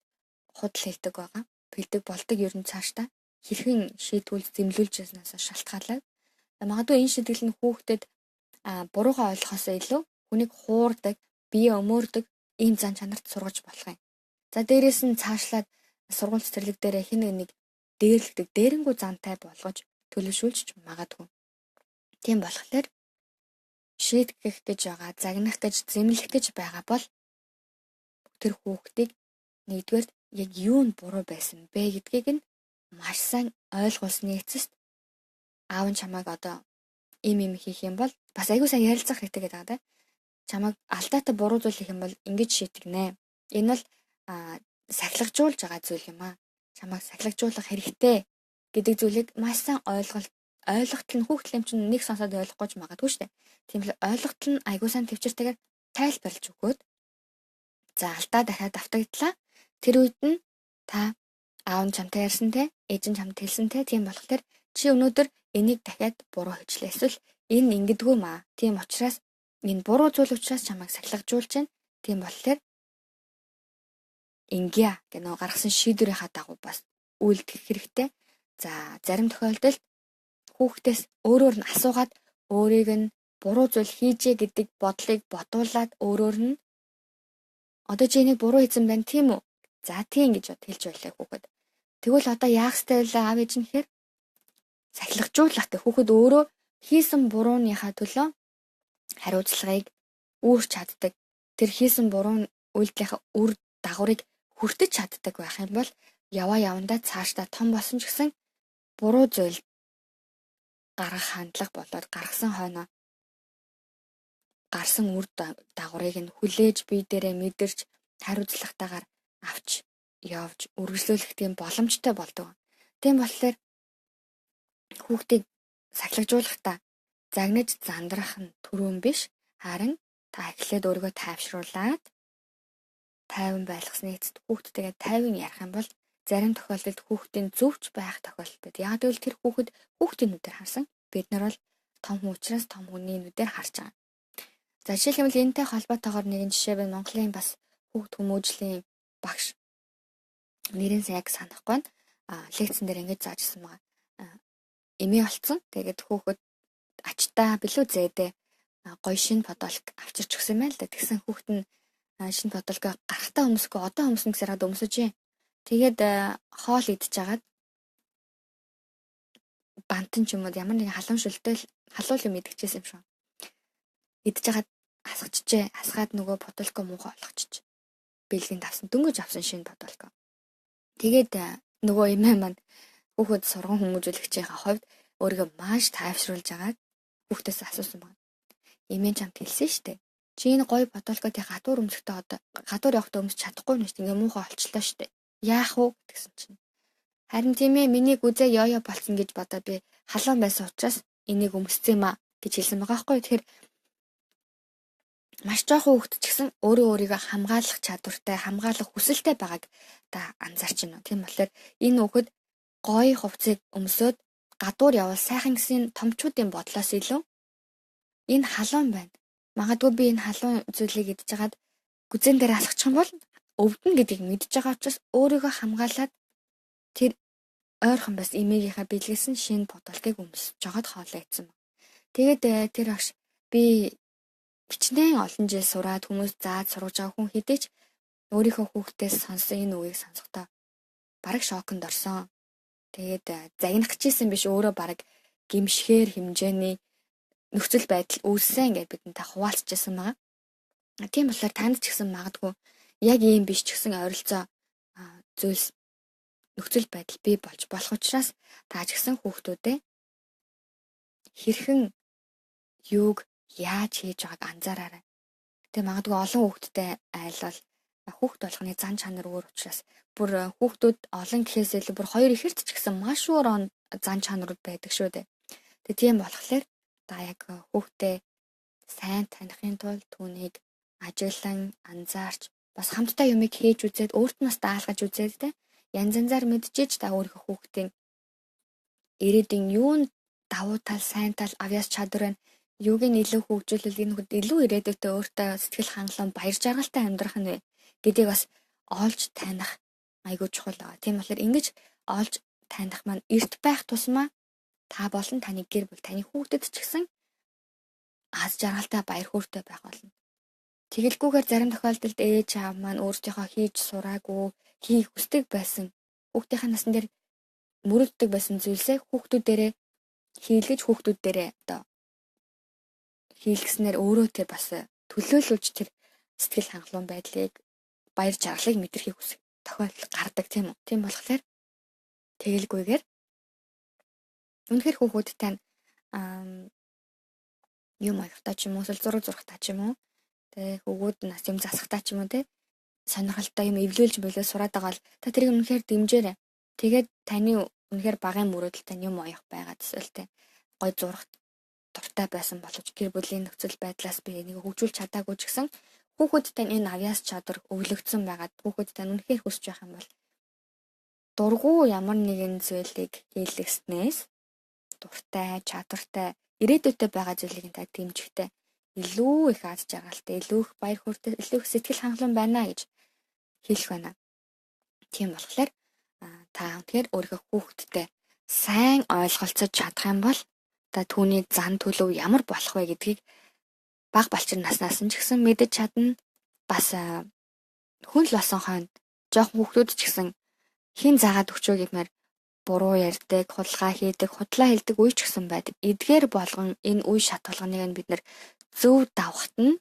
худал хэлдэг байгаа. Бэлдэг болдог ер нь цаашдаа хэрхэн шийдвүүл зэмлүүлж яснаас шалтгаалаад магадгүй энэ шийтгэл нь хүүхдэд буруугаа ойлгохоос илүү хүнийг хуурдаг, бие өмөрдөг ийм зан чанарт сургаж болох юм. За дээрээс нь цаашлаад сургууль цэцэрлэг дээр хэн нэг дээрлэгдэг дээрэнгүү зантай болгож төлөвшүүлж магадгүй. Тийм болохоор шийтгэх гэж байгаа, загнах гэж, зэмлэх гэж байгаа бол тэр хүүхдийг нэгдүгээр яг юу нь буруу байсан бэ гэдгийг нь маш сайн ойлгуулсны эцэст аав нь чамайг одоо ийм хийх юм бол бас айгуу сайн ярилцах хэрэгтэй гэдэг байгаа. Чамайг алдаатай буруу зүйл хийх юм бол ингэж шийтгэнэ. Энэ бол сахилгажуулж байгаа зүйл юм аа. Чамайг сахилгажуулах хэрэгтэй гэдэг зүйлийг маш сайн ойлголтол нь хүүхдийн чинь нэг сонсоод ойлгохгүй ч магадгүй шүү дээ. Тийм л ойлголтол нь айгуу сайн төвчөртэйгээр тайлбарлаж өгөөд за алдаа дахиад давтагдлаа. Тэр үед нь та аав нь чамтай ярьсан те, ээж нь чамд хэлсэн те, тийм болохоор чи өнөөдөр энийг дахиад буруу хийчлээ. Эсвэл энэ ингэдэггүй маа. Тийм учраас энэ буруу зүйл учраас чамайг сахилгажуулж байна. Тийм болохоор ингэя гэнэ гаргасан шийдвэрийнхаа дагуу бас үйлдэх хэрэгтэй. За зарим тохиолдолд хүүхдээс өөрөөр нь асуугаад өөрийг нь буруу зүйл хийжээ гэдэг бодлыг бодуулаад өөрөөр нь одоо чи энийг буруу хийсэн байна тийм үү? За тийм гэж хэлж байлаа хүүхэд. Тэгвэл одоо яах ёстой вэ аав ээж нь гэхээр сахилгажуулах гэх хүүхэд өөрөө хийсэн бурууныхаа төлөө хариуцлагыг үүрч чаддаг. Тэр хийсэн буруу үйлдэлийнхаа үр дагаврыг хүртэж чаддаг байх юм бол явандаа цаашдаа том болсон ч гэсэн буруу зүйл гаргах хандлага болоод гаргасан хойноо гарсан үр дагаврыг нь хүлээж бие дээрээ мэдэрч хариуцлагатайгаар авч явж үргэлжлүүлэх тийм боломжтой болдог. Тийм болохоор хүүхдийг сахилгажуулахдаа загнаж зандрах нь түрүүн биш харин та эхлээд өөрийгөө тайвшруулад тайван байлгасны эцэст хүүхдтэйгээ тайван ярих юм бол зарим тохиолдолд хүүхдийн зөвч байх тохиолдол байдаг. Яг тэгвэл тэр хүүхэд хүүхдийн нүдээр харсан. Бид нар бол том хүн учраас том хүний нүдээр харж байгаа. За жишээлбэл энэтэй холбоотойгоор нэгэн жишээ байна. Монголын бас хүүхд хүмүүжлийн багш нэрийн яг санахгүй байна. Лекцэн дээр ингэж зааж ирсэн байгаа. Эмээ болцсон. Тэгээд хүүхэд ачтаа билүү зээдээ гоё шин подолк авчирч өгсөн юм байна л да. Тэгсэн хүүхэд нь шин подолкоо гарахтаа өмсгөө одоо өмсөн гэсээр хад өмсөж юм. Тэгээд хоол идчихагаад бантан ч юм уу ямар нэгэн халуун юм идчихсэн юм шүү. Идчихагаад хасгачжээ. Хасгаад нөгөө подолкоо муухай болгочих. Бэлгийн давсан дөнгөж авсан шинэ подолкоо. Тэгээд нөгөө эмээ маань хүүхэд сурган хүмүүжүүлэгчийн хувьд өөрийгөө маш тайвшруулж байгааг хүүхдээс асуусан байна. Эмээ чамд хэлсэн шүү дээ. Чи энэ гоё подолкоо тий гадуур өмсөхдөө одоо гадуур явахдаа өмсч чадахгүй нь шүү дээ. Ингээ муухай олчлоо шүү дээ. Яах вэ гэсэн чинь. Харин тийм ээ миний гүзээ ёо болцсон гэж бодоод би халуун байсан учраас энийг өмссөн юм а гэж хэлсэн байгаа байхгүй. Тэгэхээр маш жоохон хүүхэд ч гэсэн өөрийгөө хамгаалах чадвартай, хамгаалах хүсэлтэй байгааг та анзаарч байна. Тийм болохоор энэ хүүхэд гоё хувцсыг өмсөөд гадуур явал сайхан гэсэн томчуудын бодлоос илүү энэ халуун байна. Магадгүй би энэ халуун зүйлийг идчихээд гүзэн дээр алхачих юм бол өвдөн гэдгийг мэдж байгаа учраас өөрийгөө хамгаалаад Тэр ойрхон бас эмээгийнхаа бэлгэлсэн шинэ буталкыг өмсөж жогоод хоолоо идсэн баг. Тэгээд тэр багш би хичнээн олон жил сураад хүмүүс зааж сургаж байгаа хүн хэдий ч өөрийнхөө хүүхдээс сонссон энэ үгийг сонсохдоо бараг шоконд орсон. Тэгээд загнах гэжсэн биш өөрөө бараг гимшгээр хэмжээний нөхцөл байдал үүссэн гэдээ бидэнтэй хуваалцчихсан байгаа. Тийм болохоор танд ч гэсэн магадгүй яг ийм биш ч гэсэн ойролцоо зүйлс нөхцөл байдал бий болж болох учраас та ч гэсэн хүүхдүүдэд хэрхэн юуг яаж хийж байгааг анзаараарай. Гэтэ магадгүй олон хүүхдтэй айлбал хүүхд болгоны зан чанар өөр учраас бүр хүүхдүүд олон гэхээс илүү бүр хоёр ихэрт ч гэсэн маш өөр зан чанарууд байдаг шүү дээ. Тэгээ тийм болохоор та яг хүүхдээ сайн танихын тулд түүнийг ажиглан анзаарч бас хамтдаа юмыг хийж үзээд өөрт нь бас даалгаж үзээд те янз янзаар мэдчихэж та өөрийнхөө хүүхдийн ирээдүйн юунд давуу тал, сайн тал, авьяас чадвар байна. Юуг нь илүү хөгжүүлэх энэ хүүхд илүү ирээдүйдээ өөртөө сэтгэл хангалуун баяр жаргалтай амьдрах нь вэ гэдгийг бас олж таних айгүй чухал байгаа. Тийм болохоор ингэж олж таних маань эрт байх тусмаа та болон таны гэр бүл, таны хүүхдэд ч гэсэн аз жаргалтай баяр хөөртэй байх болно. Тэгэлгүйгээр зарим тохиолдолд ээж аав маань өөрсдийнхөө хийж сураагүй, хийх хүсдэг байсан хүүхдийнхээ насн дээр мөрөгддөг байсан зүйлсээ хүүхдүүдээрээ хийлгэж хүүхдүүдээрээ одоо хийлгэснээр өөрөө тэр бас төлөөлүүлж тэр сэтгэл хангалуун байдлыг баяр жаргалыг мэдрэхийг хүсэх тохиолдол гардаг тийм үү. Тийм болохоор тэгэлгүйгээр үнэхээр хүүхдүүдтэй юм аягтай ч юм уу, зураг зурхтай ч юм уу. Тэгээ хүүгүүд нас юм засахтай ч юм уу те сонирхолтой юм эвлүүлж болоо сураад байгаа бол та тэрийг үнэхээр дэмжээрэй. Тэгээд таны үнэхээр багын мөрөөдөл тань юм аях байгаад эсвэл те гой зурах дуртай байсан боловч гэр бүлийн нөхцөл байдлаас би энийг хөгжүүлж чадаагүй ч гэсэн хүүхүүдтэй энэ авьяас чадвар өвлөгдсөн байгаад хүүхүүдтэй үнэхээр хүсэж байх юм бол дургу ямар нэгэн зүйлийг хийлгэснээс дуртай, чадвартай, ирээдүйдээ байгаа зүйлийг та дэмжихтэй илүү их аз жаргалтай, илүү их баяр хөөртэй, илүү их сэтгэл хангалуун байна гэж хэлэх байна. Тийм болохоор та тэгэхээр өөрийнхөө хүүхдтэй сайн ойлголцож чадах юм бол та түүний зан төлөв ямар болох вэ гэдгийг бага балчир наснаас нь ч гэсэн мэдэж чадна. Бас хүн л болсон хойно жоохон хүүхдүүд ч гэсэн хин заагаад өгчөө гэмээр буруу ярьдаг, хулгай хийдэг, худлаа хэлдэг үе ч гэсэн байдаг. Эдгээр болгон энэ үе шат болгоныг нь бид нэр зөв давхад нь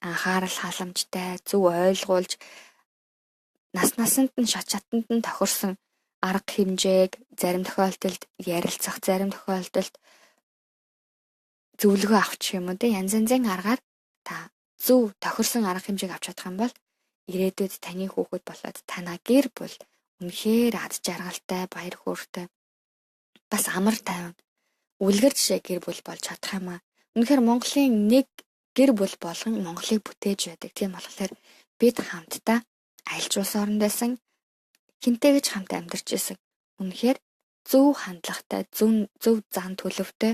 анхаарал халамжтай, зөв ойлгуулж нас насанд нь шат шатанд нь тохирсон арга хэмжээг зарим тохиолдолд ярилцах, зарим тохиолдолд зөвлөгөө авах юм уу те янз янзын аргаар та зөв тохирсон арга хэмжээг авч чадах юм бол ирээдүйд таны хүүхэд болоод танаа гэр бүл үнэхээр аз жаргалтай, баяр хөөртэй бас амар тайван үлгэр жишээ гэр бүл болж чадах юм аа. Үнэхээр Монголын нэг гэр бүл болгон Монголыг бүтээж байдаг. Тийм болохоор бид хамтдаа айлч улс оронд байсан хинтэйгэж хамт амьдарч байсан. Үнэхээр зөв хандлагатай, зөв зан төлөвтэй,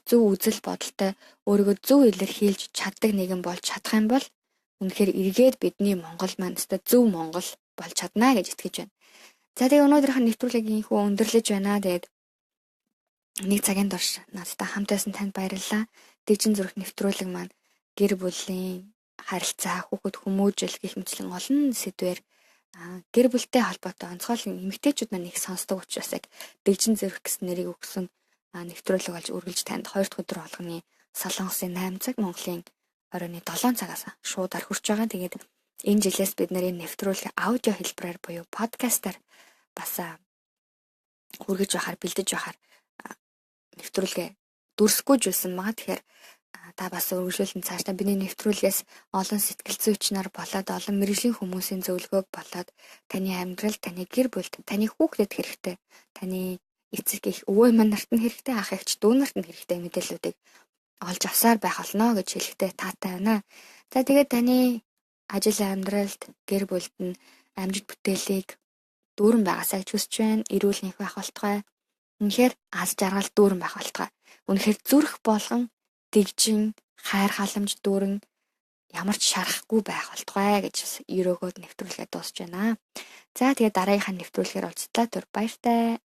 зөв үзэл бодолтой өөрийгөө зөв илэрхийлж чаддаг нэгэн болж чадах юм бол үнэхээр эргээд бидний Монгол маань зөв Монгол болж чаднаа гэж итгэж байна. За тэгээ өнөөдрийнх нь нэвтрүүлгийг инхүү өндөрлөж байна. Тэгээд нэг цагийн турш надтай хамт байсан танд баярлалаа. Дэгжин зүрх нэвтрүүлэг маань гэр бүлийн харилцаа, хүүхэд хүмүүжил гэх мэтлэн олон сэдвээр гэр бүлтэй холбоотой онцгой эмэгтэйчүүд маань их сонсдог учраас яг дэгжин зүрх гэсэн нэрийг өгсөн нэвтрүүлэг болж үргэлж танд 2 дахь өдөр болгоны Солонгосын 8 цаг, Монголын оройн 7 цагаас шуудаар хүрч байгаа. Тэгээд энэ жилээс бид нэр нэвтрүүлэг аудио хэлбэрээр буюу подкастаар бас хүргэж байхаар бэлдэж байхаар нэвтрүүлгээ дүрсгүй жулсан байгаа. Тэгэхээр та бас үргэлжлүүлэн цаашдаа бидний нэвтрүүлгээс олон сэтгэл зүйч нар болоод олон мэргэжлийн хүмүүсийн зөвлөгөөг болоод таны амьдрал, таны гэр бүлд, таны хүүхдэд хэрэгтэй, таны эцэг их өвөө маань нарт нь хэрэгтэй, ах эгч дүү нарт нь хэрэгтэй мэдээллүүдийг олж авсаар байх болно гэж хэлэхдээ таатай байна. За тэгээд таны ажил амьдралд, гэр бүлд нь амжилт бүтээлийг дүүрэн байгаасаа гэж хүсэж байна. Эрүүл нэх байх болтугай. Үнэхээр аз жаргал дүүрэн байх болтугай. Үнэхээр зүрх болгон дэгжин, хайр халамж дүүрэн ямар ч шарахгүй байх болтугай гэж өрөөгөөд нэвтрүүлгээ дуусч байна. За тэгээд дараагийнхаа нэвтрүүлгээр уулзтлаа. Түр баяртай.